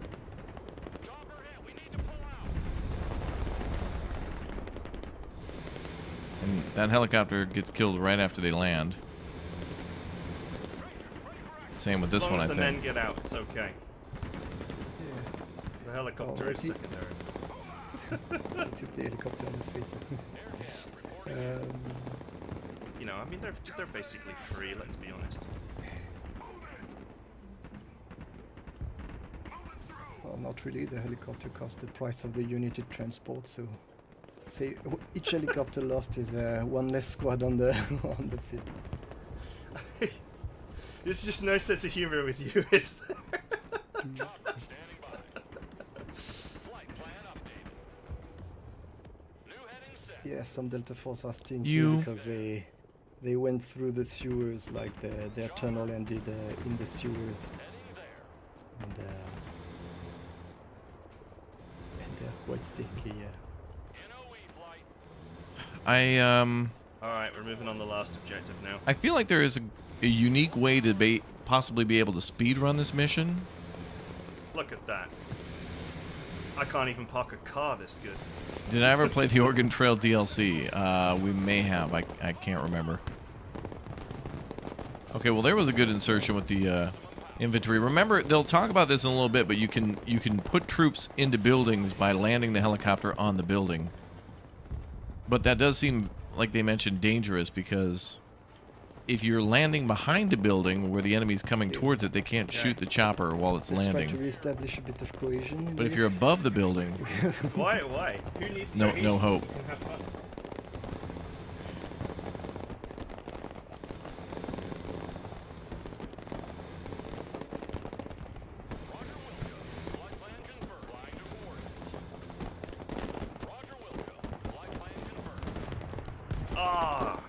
Chopper hit. We need to pull out. And that helicopter gets killed right after they land. Same with this As long one, I as the men think. get out, it's okay. yeah, The helicopter Well, is he- secondary. I took the helicopter on the face. You know, I mean, they're basically free, let's be honest. Well, not really. The helicopter cost the price of the unit it transports. So, say each helicopter lost is one less squad on the on the field. There's just no sense of humor with you, is there? Chopper standing by. Flight plan updated. New heading set. Yeah, some Delta Force are stinky You- because they went through the sewers, like their tunnel ended in the sewers, Heading there. and they're quite stinky. Yeah. NOE flight. Alright, we're moving on the last objective now. I feel like there is a unique way to possibly be able to speed run this mission. Look at that. I can't even park a car this good. Did I ever play the Oregon Trail DLC? We may have. I can't remember. Okay, well there was a good insertion with the infantry. Remember, they'll talk about this in a little bit, but you can put troops into buildings by landing the helicopter on the building. But that does seem, like they mentioned, dangerous because if you're landing behind a building where the enemy's coming towards it, they can't shoot the chopper while it's Let's try to landing. re-establish a bit of cohesion. in But if you're this. above the building, Why? Who needs no cohesion? hope. Have fun. Roger Wilco. Flight plan confirmed. Flying to board. Roger Wilco. Flight plan confirmed. Ah!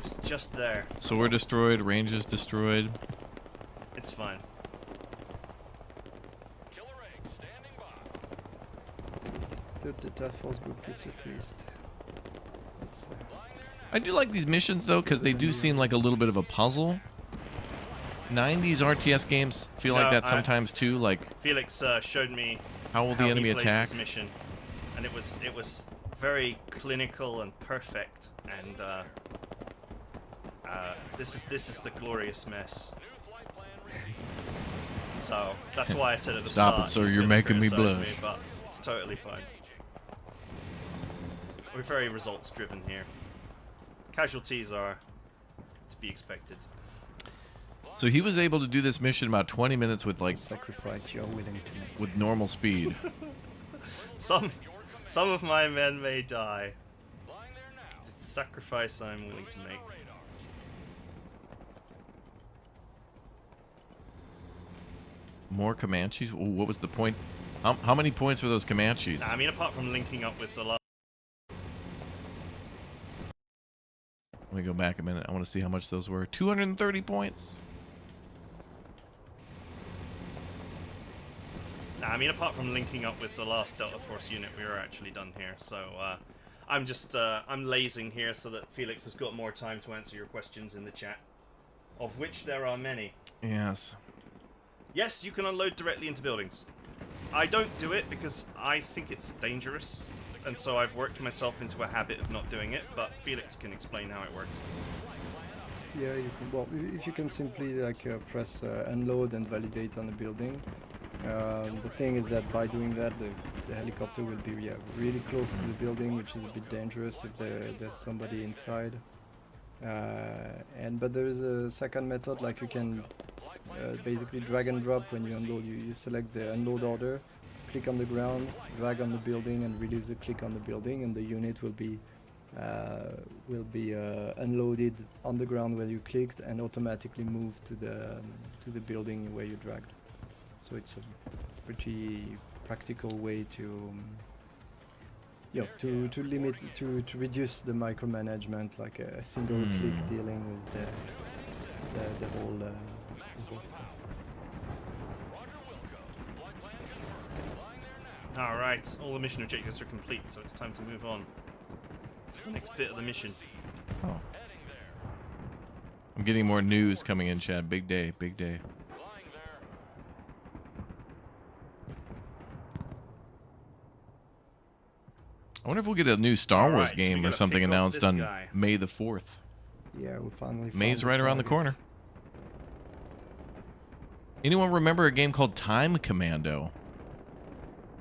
It's just there. Sword destroyed, ranges destroyed. It's fine. Killer egg standing by. Third Delta Force group resurfaced. It's, I do like these missions though, because they do seem like a little bit of a puzzle. 90s RTS games feel like No, that I- sometimes too. Like, Felix showed me how will how the enemy he plays attack? this mission, and it was very clinical and perfect. And this is the glorious mess. New flight plan received. So that's why I said at the Stop start. it, sir, he was you're gonna making me criticize blush. but it's totally fine. We're very results driven here. Casualties are to be expected. So he was able to do this mission in about 20 minutes with like a sacrifice you're willing to make. with normal speed. Some of my men may die. Flying there now. It's a sacrifice I'm willing to make. Radar. More Comanches? Ooh, what was the point? How many points were those Comanches? I mean, apart from linking up with the last. Let me go back a minute. I want to see how much those were. 230 points. I mean, apart from linking up with the last Delta Force unit, we were actually done here. So I'm just I'm lazing here so that Felix has got more time to answer your questions in the chat, of which there are many. Yes. Yes, you can unload directly into buildings. I don't do it because I think it's dangerous, and so I've worked myself into a habit of not doing it. But Felix can explain how it works. Yeah, you can. Well, if you can simply like press unload and validate on the building, The thing is that by doing that, the helicopter will be really close to the building, which is a bit dangerous if there's somebody inside. But there is a second method, like you can basically drag and drop when you unload. You select the unload order, click on the ground, drag on the building, and release a click on the building, and the unit will be unloaded on the ground where you clicked and automatically moved to the building where you dragged. So it's a pretty practical way to limit to reduce the micromanagement, like a single click dealing with the whole stuff. All right, all the mission objectives are complete, so it's time to move on to the next bit of the mission. Oh. I'm getting more news coming in, Chad. Big day, big day. I wonder if we'll get a new Star Wars so we game or gotta something pick off announced this on guy. May the 4th. Yeah, we finally May's found right around the target. corner. Anyone remember a game called Time Commando?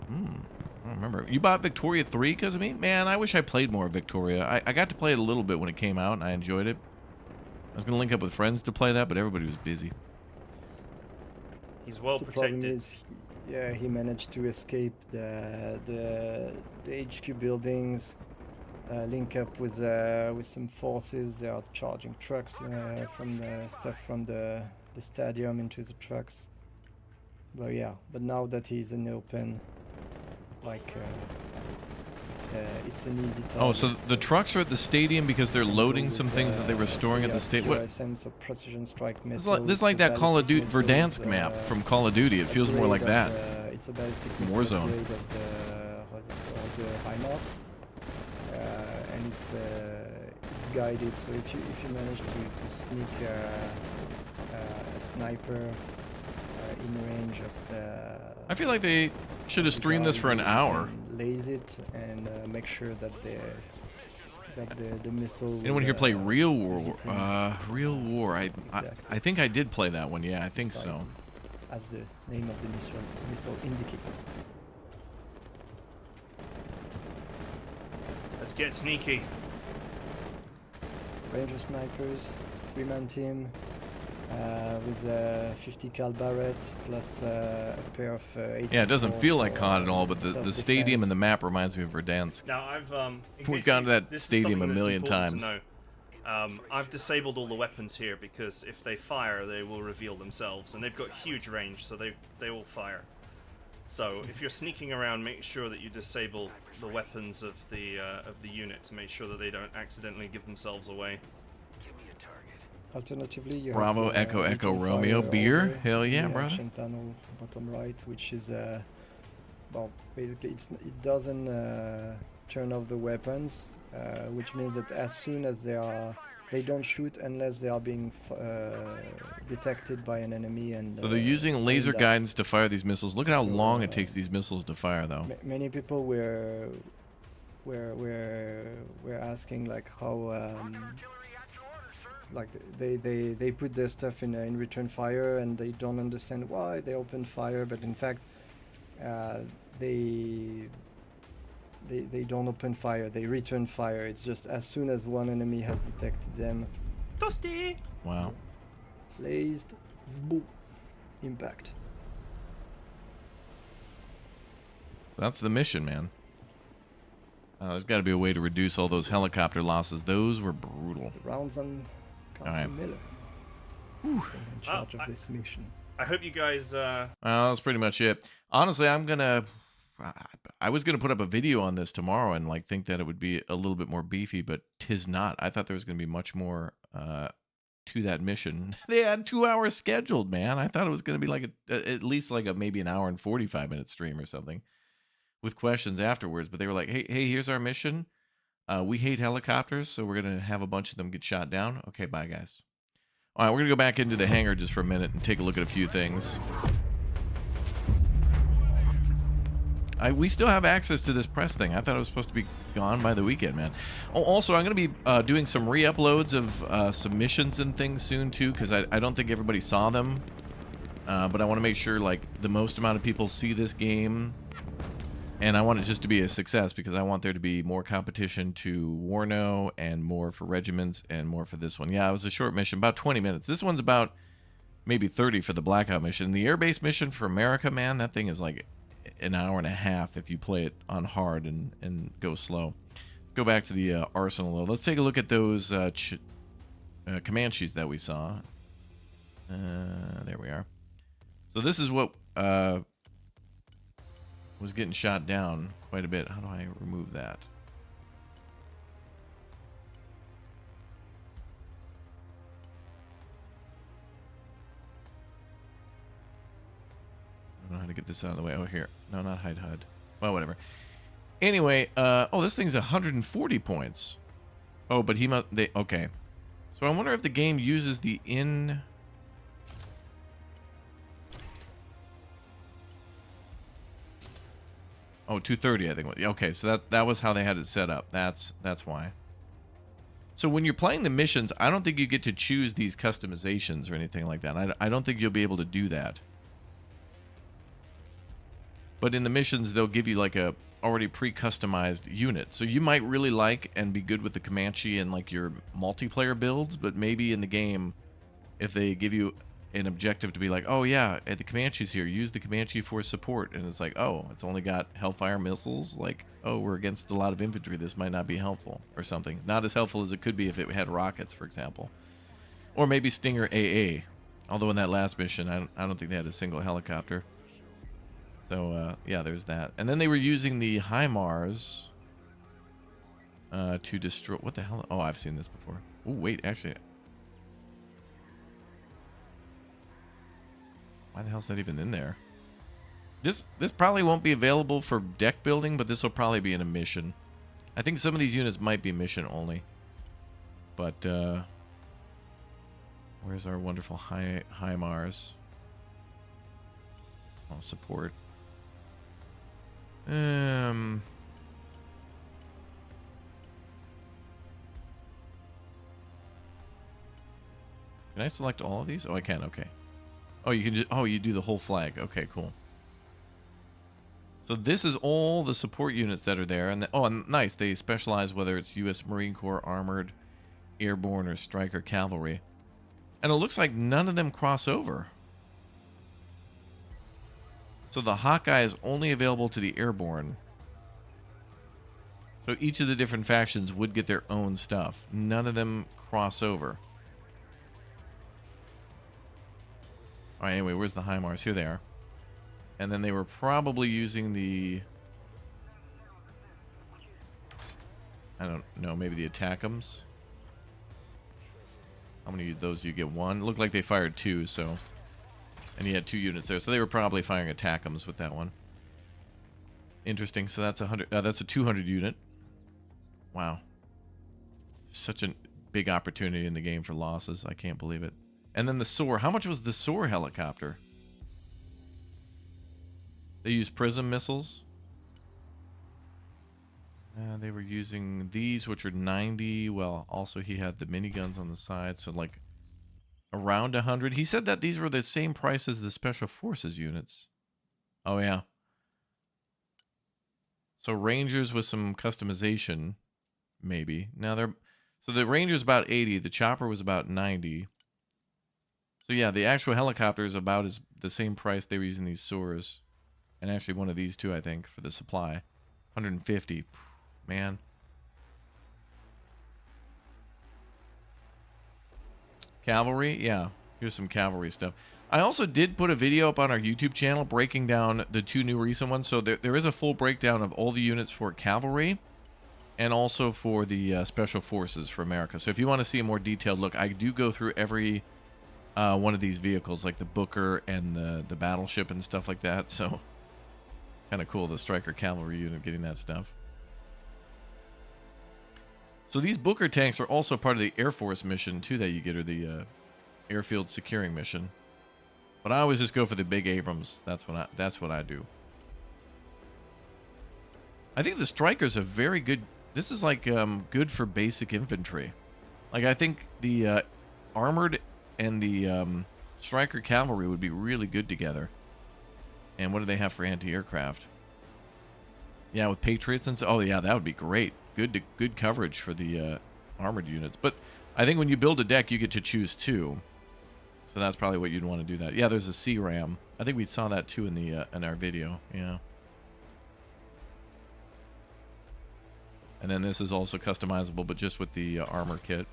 I don't remember. You bought Victoria 3 because of me? Man, I wish I played more Victoria. I got to play it a little bit when it came out, and I enjoyed it. I was going to link up with friends to play that, but everybody was busy. He's well The problem protected. is, he managed to escape the HQ buildings, link up with some forces. They are charging trucks from the stuff from the stadium into the trucks. But now that he's in the open, like it's an easy target. Oh, so the trucks are at the stadium because they're loading some things that they were storing at the stadium. What? So precision strike This missiles. is like that Call of Duty ballistic Verdansk missiles, map from Call of Duty. It feels more like upgrade that. of it's a ballistic missile Warzone. upgrade of the HIMARS, and it's guided. So if you manage to sneak a sniper in range of the, I feel like they should have streamed this for an hour. laze it and make sure that the missile. Anyone here play Real War? hit him Real War. Exactly. I think I did play that one. Yeah, I think so. as the name of the missile indicates. Let's get sneaky. Ranger snipers, 3-man team, with a 50 cal Barrett plus a pair of Yeah, it doesn't 84 feel like for, COD at all, but the self-defense. stadium and the map reminds me of Verdansk. Now I've in We've case gone to that this is stadium a something that's million important times. to know, I've disabled all the weapons here because if they fire, they will reveal themselves, and they've got huge range, so they will fire. So if you're sneaking around, make sure that you disable the weapons of the unit to make sure that they don't accidentally give themselves away. Alternatively, you Bravo, have the Echo, Echo, return Romeo, fire beer? order Hell in yeah, the brother. action panel bottom right, which is well, basically it doesn't turn off the weapons, which means that as soon as they don't shoot unless they are being detected by an enemy and. So they're using laser aimed at. guidance to fire these missiles. Look at how So, long it takes these missiles to fire, though. Many people were asking like how like they put their stuff in return fire and they don't understand why they open fire, but in fact they don't open fire, they return fire. It's just as soon as one enemy has detected them, Toasty! Wow. blazed, zboom, impact. That's the mission, man. There's got to be a way to reduce all those helicopter losses. Those were brutal. The rounds on Council Alright. Miller in charge of this mission. I hope you guys. Well, that's pretty much it. Honestly, I was gonna put up a video on this tomorrow and like think that it would be a little bit more beefy, but 'tis not. I thought there was gonna be much more to that mission. They had 2 hours scheduled, man. I thought it was gonna be like at least like maybe an hour and 45-minute stream or something with questions afterwards. But they were like, hey, here's our mission. We hate helicopters, so we're gonna have a bunch of them get shot down. Okay, bye guys. All right, we're gonna go back into the hangar just for a minute and take a look at a few things. We still have access to this press thing. I thought it was supposed to be gone by the weekend, man. Oh, also, I'm going to be doing some re-uploads of submissions and things soon, too, because I don't think everybody saw them but I want to make sure like the most amount of people see this game, and I want it just to be a success because I want there to be more competition to Warno and more for regiments and more for this one. Yeah, it was a short mission, about 20 minutes. This one's about maybe 30 for the Blackout mission. The airbase mission for America, man, that thing is like an hour and a half if you play it on hard and go slow. Go back to the arsenal though. Let's take a look at those Comanches that we saw. There we are. So this is what was getting shot down quite a bit. How do I remove that? I don't know how to get this out of the way. Oh, here. No, not hide HUD. Well, whatever. Anyway, oh, this thing's 140 points. Oh, but he must... okay. So I wonder if the game uses the in... Oh, 230, I think. Okay, so that was how they had it set up. That's why. So when you're playing the missions, I don't think you get to choose these customizations or anything like that. I don't think you'll be able to do that. But in the missions, they'll give you like a already pre-customized unit. So you might really like and be good with the Comanche and like your multiplayer builds, but maybe in the game, if they give you an objective to be like, oh yeah, the Comanche's here, use the Comanche for support, and it's like, oh, it's only got Hellfire missiles, like, oh, we're against a lot of infantry, this might not be helpful, or something. Not as helpful as it could be if it had rockets, for example. Or maybe Stinger AA, although in that last mission, I don't think they had a single helicopter. So, yeah, there's that. And then they were using the HIMARS to destroy... What the hell? Oh, I've seen this before. Oh, wait, actually... Why the hell's that even in there? This probably won't be available for deck building, but this will probably be in a mission. I think some of these units might be mission only. But, where's our wonderful HIMARS? Oh, support. Can I select all of these? Oh, I can. Okay. Oh, you can just... Oh, you do the whole flag. Okay, cool. So this is all the support units that are there. And oh, and nice. They specialize whether it's U.S. Marine Corps, Armored, Airborne, or Striker Cavalry. And it looks like none of them cross over. So the Hawkeye is only available to the Airborne. So each of the different factions would get their own stuff. None of them cross over. Alright, anyway, where's the HIMARS? Here they are. And then they were probably using the... I don't know, maybe the ATACMs? How many of those do you get? One? It looked like they fired two, so... And he had 2 units there, so they were probably firing ATACMs with that one. Interesting. So that's 100. That's a 200 unit. Wow. Such a big opportunity in the game for losses. I can't believe it. And then the SOAR. How much was the SOAR helicopter? They use Prism missiles. They were using these, which are 90. Well, also he had the miniguns on the side, so like around 100. He said that these were the same price as the Special Forces units. Oh, yeah. So Rangers with some customization, maybe. Now they're... So the Ranger's about 80. The Chopper was about 90. So yeah, the actual helicopter is about the same price they were using these SOARs. And actually one of these too, I think, for the supply. 150. Man. Cavalry, yeah. Here's some cavalry stuff. I also did put a video up on our YouTube channel breaking down the 2 new recent ones. So there is a full breakdown of all the units for cavalry and also for the Special Forces for America. So if you want to see a more detailed look, I do go through every one of these vehicles, like the Booker and the battleship and stuff like that. So kind of cool, the Striker Cavalry unit getting that stuff. So these Booker tanks are also part of the Air Force mission too that you get, or the airfield securing mission. But I always just go for the big Abrams. That's what I do. I think the Strikers are very good. This is like good for basic infantry. Like I think the armored and the Striker cavalry would be really good together. And what do they have for anti-aircraft? Yeah, with Patriots and so. Oh yeah, that would be great. Good coverage for the armored units. But I think when you build a deck, you get to choose two. So that's probably what you'd want to do that. Yeah, there's a C-RAM. I think we saw that too in the in our video. Yeah. And then this is also customizable, but just with the armor kit.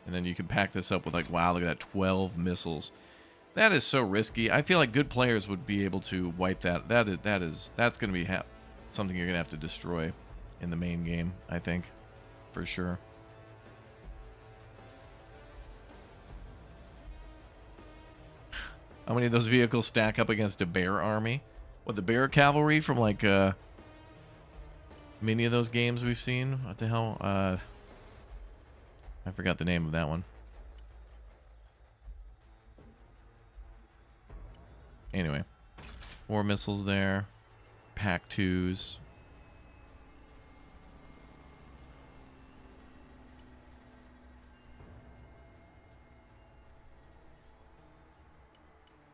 And then you can pack this up with like, wow, look at that, 12 missiles. That is so risky. I feel like good players would be able to wipe that. That's going to be something you're going to have to destroy in the main game, I think, for sure. How many of those vehicles stack up against a bear army? What, the bear cavalry from like many of those games we've seen? What the hell? I forgot the name of that one. Anyway, 4 missiles there. Pack 2s.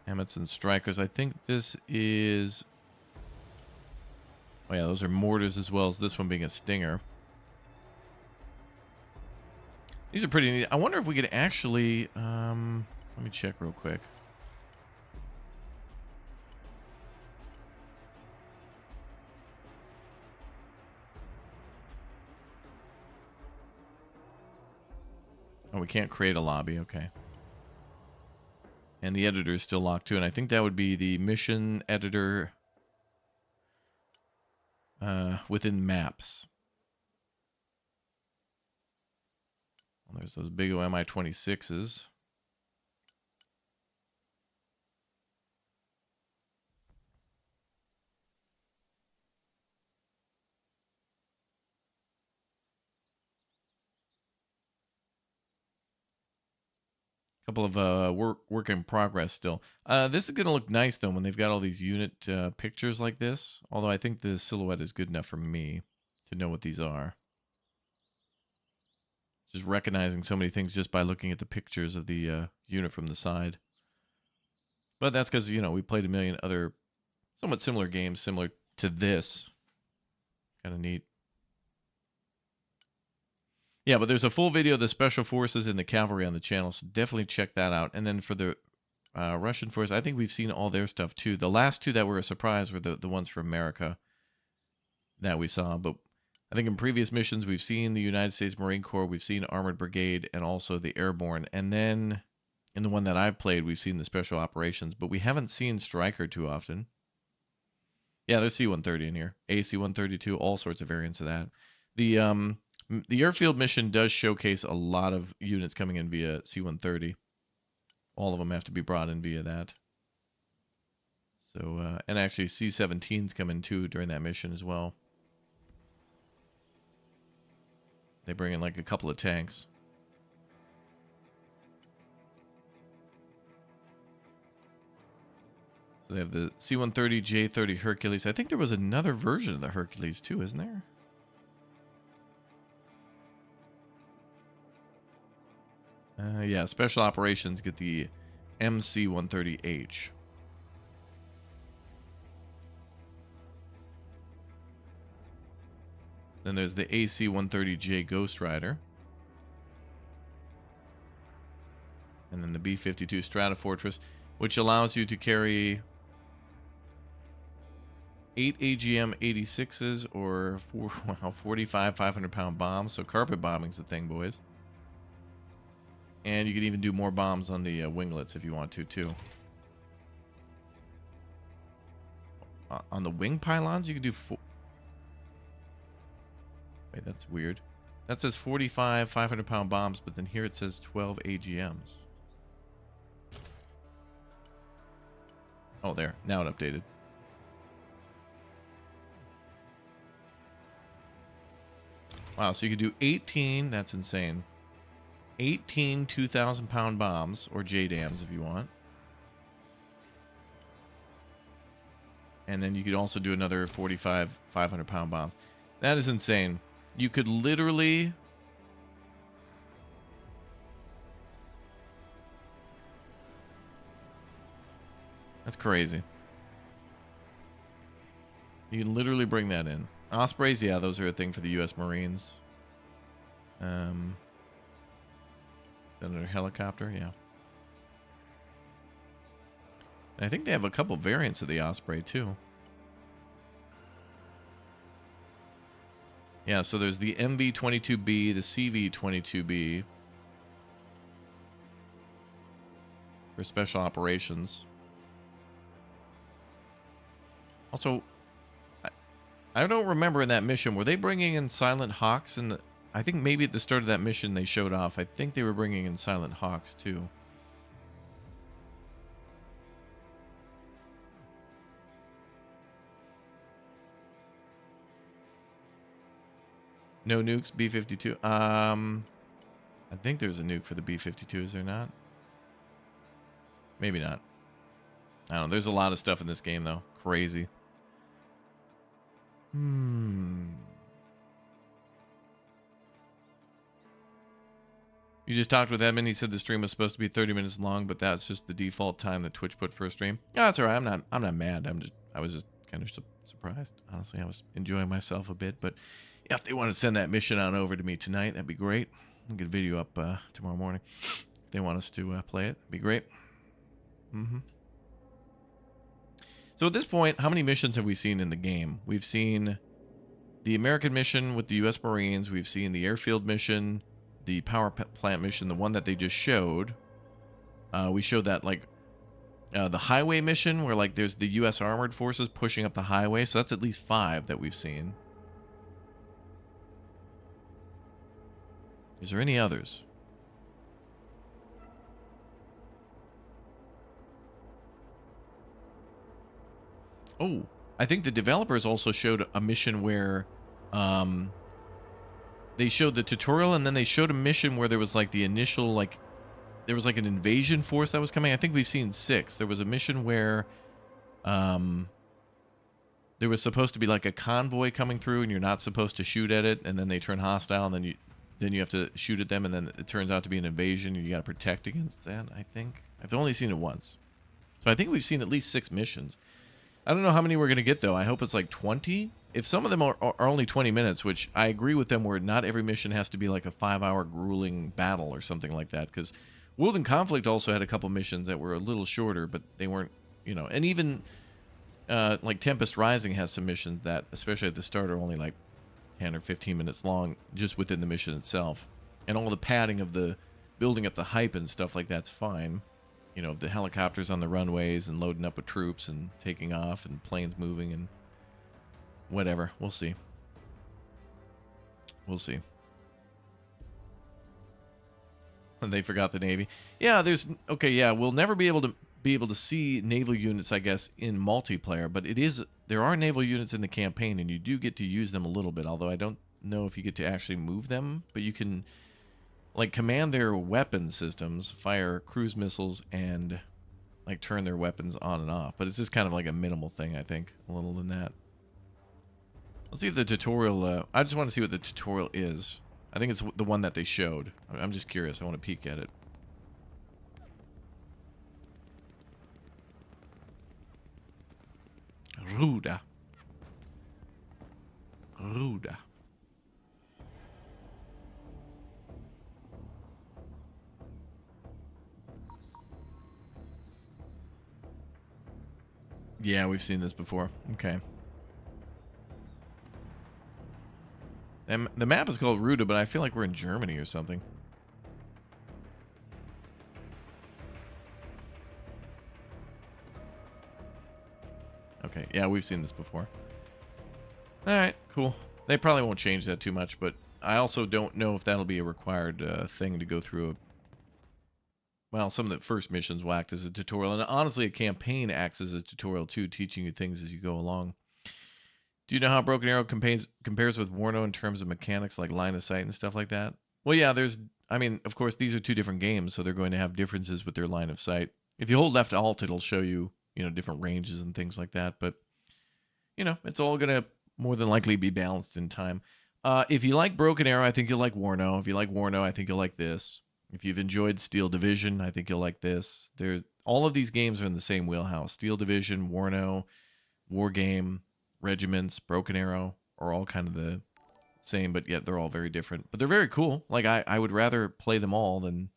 Emmets and Strikers. I think this is... Oh yeah, those are mortars as well as this one being a Stinger. These are pretty neat. I wonder if we could actually... let me check real quick. Oh, we can't create a lobby. Okay. And the editor is still locked too. And I think that would be the mission editor within maps. Well, there's those big MI-26s. Couple of work in progress still. This is gonna look nice though when they've got all these unit pictures like this. Although I think the silhouette is good enough for me to know what these are. Just recognizing so many things just by looking at the pictures of the unit from the side. But that's because, you know, we played a million other somewhat similar games similar to this. Kind of neat. Yeah, but there's a full video of the Special Forces and the Cavalry on the channel, so definitely check that out. And then for the Russian Force, I think we've seen all their stuff too. The last two that were a surprise were the ones from America that we saw. But I think in previous missions, we've seen the United States Marine Corps, we've seen Armored Brigade, and also the Airborne. And then in the one that I've played, we've seen the Special Operations, but we haven't seen Stryker too often. Yeah, there's C-130 in here. AC-132, all sorts of variants of that. The airfield mission does showcase a lot of units coming in via C-130. All of them have to be brought in via that. So, and actually C-17s come in too during that mission as well. They bring in like a couple of tanks. So they have the C-130, J-30 Hercules. I think there was another version of the Hercules too, isn't there? Yeah, Special Operations get the MC-130H. Then there's the AC-130J Ghost Rider. And then the B-52 Stratofortress, which allows you to carry 8 AGM-86s or 45 500-pound bombs. So carpet bombing's the thing, boys. And you can even do more bombs on the winglets if you want to, too. On the wing pylons, you can do... Wait, that's weird. That says 45 500-pound bombs, but then here it says 12 AGMs. Oh, there. Now it updated. Wow, so you can do 18... That's insane. 18 2,000-pound bombs, or JDAMs if you want. And then you could also do another 45 500-pound bombs. That is insane. You could literally That's crazy. You can literally bring that in. Ospreys, yeah, those are a thing for the U.S. Marines. Is that another helicopter? Yeah. And I think they have a couple variants of the Osprey, too. Yeah, so there's the MV-22B, the CV-22B for special operations. Also, I don't remember in that mission, were they bringing in Silent Hawks in the... I think maybe at the start of that mission they showed off. I think they were bringing in Silent Hawks, too. No nukes, B-52. I think there's a nuke for the B-52, is there not? Maybe not. I don't know. There's a lot of stuff in this game, though. Crazy. You just talked with Edmund. He said the stream was supposed to be 30 minutes long, but that's just the default time that Twitch put for a stream. Yeah, that's all right. I'm not mad. I was just kind of surprised. Honestly, I was enjoying myself a bit, but yeah, if they want to send that mission on over to me tonight, that'd be great. I'll get a video up tomorrow morning. If they want us to play it, that'd be great. So at this point, how many missions have we seen in the game? We've seen the American mission with the U.S. Marines. We've seen the airfield mission, the power plant mission, the one that they just showed. We showed that, like, the highway mission where, like, there's the U.S. Armored Forces pushing up the highway. So that's at least 5 that we've seen. Is there any others? Oh, I think the developers also showed a mission where they showed the tutorial, and then they showed a mission where there was like the initial, like, there was like an invasion force that was coming. I think we've seen 6. There was a mission where there was supposed to be like a convoy coming through, and you're not supposed to shoot at it, and then they turn hostile, and then you have to shoot at them, and then it turns out to be an invasion, and you got to protect against that, I think. I've only seen it once. So I think we've seen at least 6 missions. I don't know how many we're going to get, though. I hope it's like 20. If some of them are only 20 minutes, which I agree with them, where not every mission has to be like a 5-hour grueling battle or something like that. Because World and Conflict also had a couple missions that were a little shorter, but they weren't, you know. And even like Tempest Rising has some missions that, especially at the start, are only like 10 or 15 minutes long just within the mission itself. And all the padding of the building up the hype and stuff like that's fine. You know, the helicopters on the runways and loading up with troops and taking off and planes moving and whatever. We'll see. We'll see. And they forgot the Navy. Yeah, okay, yeah, we'll never be able to see naval units, I guess, in multiplayer, but there are naval units in the campaign, and you do get to use them a little bit, although I don't know if you get to actually move them, but you can, like, command their weapon systems, fire cruise missiles, and, like, turn their weapons on and off. But it's just kind of like a minimal thing, I think, a little than that. Let's see if the tutorial, I just want to see what the tutorial is. I think it's the one that they showed. I'm just curious. I want to peek at it. Ruda. Ruda. Yeah, we've seen this before. Okay. And the map is called Ruda, but I feel like we're in Germany or something. Okay, yeah, we've seen this before. Alright, cool. They probably won't change that too much, but I also don't know if that'll be a required thing to go through. Well, some of the first missions will act as a tutorial, and honestly, a campaign acts as a tutorial too, teaching you things as you go along. Do you know how Broken Arrow compares with Warno in terms of mechanics like line of sight and stuff like that? Well, yeah, I mean, of course, these are 2 different games, so they're going to have differences with their line of sight. If you hold left alt, it'll show you, you know, different ranges and things like that, but, you know, it's all going to more than likely be balanced in time. If you like Broken Arrow, I think you'll like Warno. If you like Warno, I think you'll like this. If you've enjoyed Steel Division, I think you'll like this. There's all of these games are in the same wheelhouse. Steel Division, Warno, War Game, Regiments, Broken Arrow are all kind of the same, but yet they're all very different. But they're very cool. Like I would rather play them all than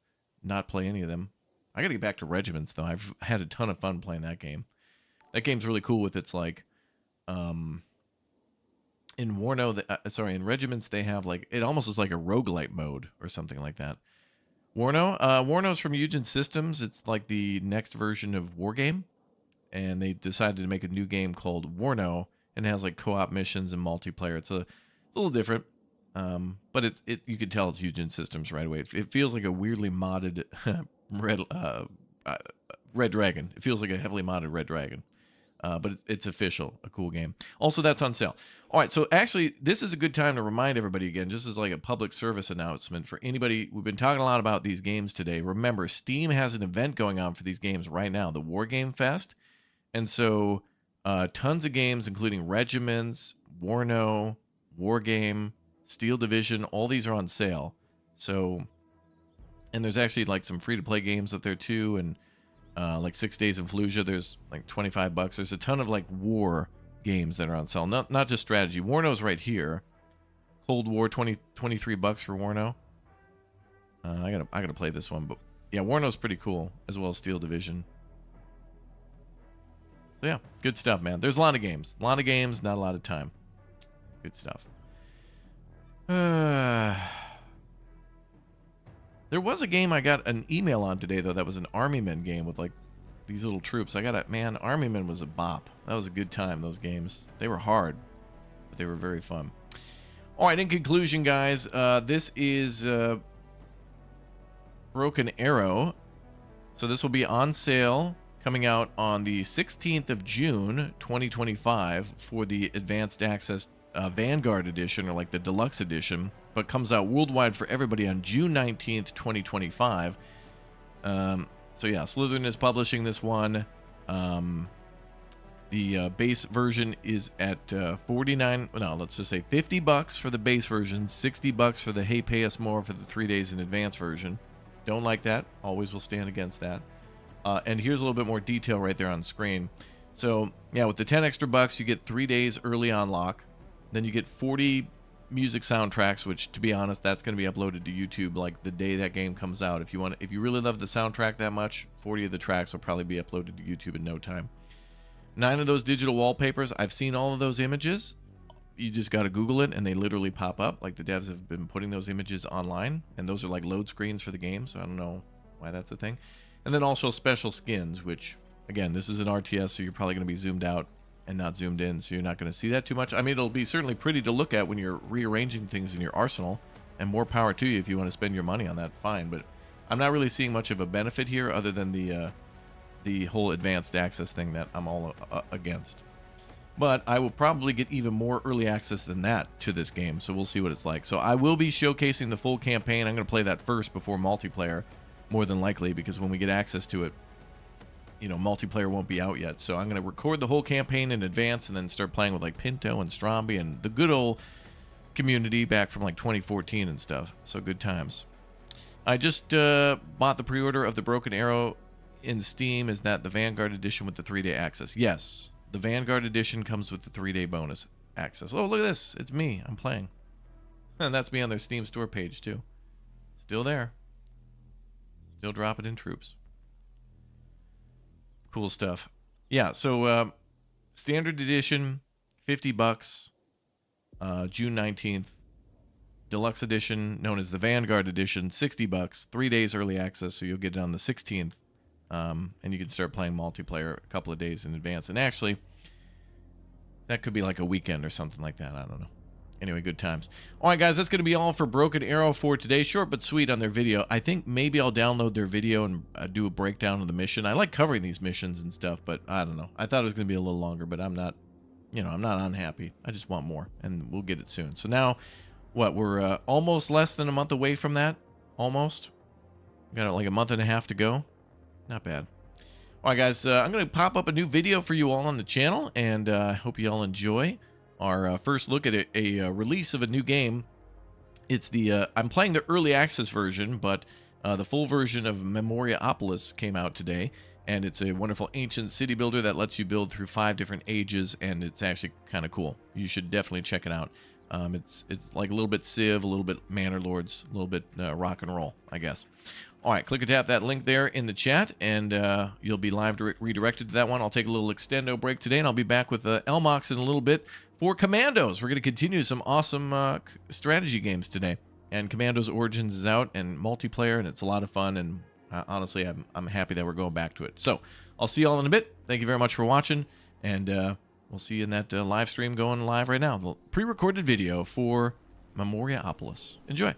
not play any of them. I got to get back to Regiments though. I've had a ton of fun playing that game. That game's really cool with its like, in Warno, in Regiments they have like, it almost is like a roguelite mode or something like that. Warno's from Eugen Systems. It's like the next version of War Game, and they decided to make a new game called Warno, and it has like co-op missions and multiplayer. It's a little different, but you could tell it's Eugen Systems right away. It feels like a weirdly modded Red Dragon. It feels like a heavily modded Red Dragon. But it's official, a cool game. Also, that's on sale. All right, so actually, this is a good time to remind everybody again, just as like a public service announcement for anybody. We've been talking a lot about these games today. Remember, Steam has an event going on for these games right now, the War Game Fest. And so tons of games, including Regiments, Warno, War Game, Steel Division, all these are on sale. So, and there's actually like some free-to-play games up there too, and like 6 Days in Fallujah, there's like $25. There's a ton of like war games that are on sale. Not just strategy. Warno's right here. Cold War, $23 for Warno. I gotta play this one, but yeah, Warno's pretty cool, as well as Steel Division. So yeah, good stuff, man. There's a lot of games. Not a lot of time. Good stuff. There was a game I got an email on today, though, that was an Army Men game with, like, these little troops. Man, Army Men was a bop. That was a good time, those games. They were hard, but they were very fun. All right, in conclusion, guys, this is Broken Arrow. So this will be on sale, coming out on the 16th of June, 2025, for the Advanced Access Vanguard Edition, or like the Deluxe Edition, but comes out worldwide for everybody on June 19th, 2025. So yeah, Slytherin is publishing this one. The base version is at let's just say $50 for the base version, $60 for the hey pay us more for the 3 days in advance version. Don't like that. Always will stand against that. And here's a little bit more detail right there on screen. So yeah, with the 10 extra bucks, you get 3 days early unlock. Then you get 40 music soundtracks, which, to be honest, that's going to be uploaded to YouTube like the day that game comes out. If you really love the soundtrack that much, 40 of the tracks will probably be uploaded to YouTube in no time. 9 of those digital wallpapers. I've seen all of those images. You just got to Google it, and they literally pop up. Like, the devs have been putting those images online, and those are like load screens for the game, so I don't know why that's a thing. And then also special skins, which, again, this is an RTS, so you're probably going to be zoomed out and not zoomed in, so you're not going to see that too much. I mean, it'll be certainly pretty to look at when you're rearranging things in your arsenal, and more power to you if you want to spend your money on that, fine. But I'm not really seeing much of a benefit here other than the whole advanced access thing that I'm all against. But I will probably get even more early access than that to this game, so we'll see what it's like. So I will be showcasing the full campaign. I'm going to play that first before multiplayer, more than likely, because when we get access to it, you know, multiplayer won't be out yet. So I'm going to record the whole campaign in advance and then start playing with like Pinto and Stromby and the good old community back from like 2014 and stuff. So good times. I just bought the pre-order of the Broken Arrow in Steam. Is that the Vanguard Edition with the 3-day access? Yes. The Vanguard Edition comes with the 3-day bonus access. Oh, look at this. It's me. I'm playing. And that's me on their Steam store page too. Still there. Still dropping in troops. Cool stuff. Yeah, so standard edition, $50, June 19th. Deluxe edition, known as the Vanguard edition, $60, 3 days early access, so you'll get it on the 16th. And you can start playing multiplayer a couple of days in advance. And actually, that could be like a weekend or something like that. I don't know. Anyway, good times. All right, guys, that's going to be all for Broken Arrow for today. Short but sweet on their video. I think maybe I'll download their video and do a breakdown of the mission. I like covering these missions and stuff, but I don't know. I thought it was going to be a little longer, but I'm not, I'm not unhappy. I just want more, and we'll get it soon. So now, we're almost less than a month away from that. Almost. We got like a month and a half to go. Not bad. All right, guys, I'm going to pop up a new video for you all on the channel, and I hope you all enjoy our first look at a release of a new game. It's the I'm playing the early access version, but The full version of Memoriapolis came out today, and it's a wonderful ancient city builder that lets you build through 5 different ages, and it's actually kind of cool. You should definitely check it out. It's like a little bit Civ, a little bit Manor Lords, a little bit rock and roll, I guess. All right, click or tap that link there in the chat, and you'll be live redirected to that one. I'll take a little extendo break today, and I'll be back with Elmox in a little bit for Commandos. We're going to continue some awesome strategy games today. And Commandos Origins is out and multiplayer, and it's a lot of fun, and honestly, I'm happy that we're going back to it. So I'll see you all in a bit. Thank you very much for watching, and we'll see you in that live stream going live right now. The pre-recorded video for Memoriapolis. Enjoy.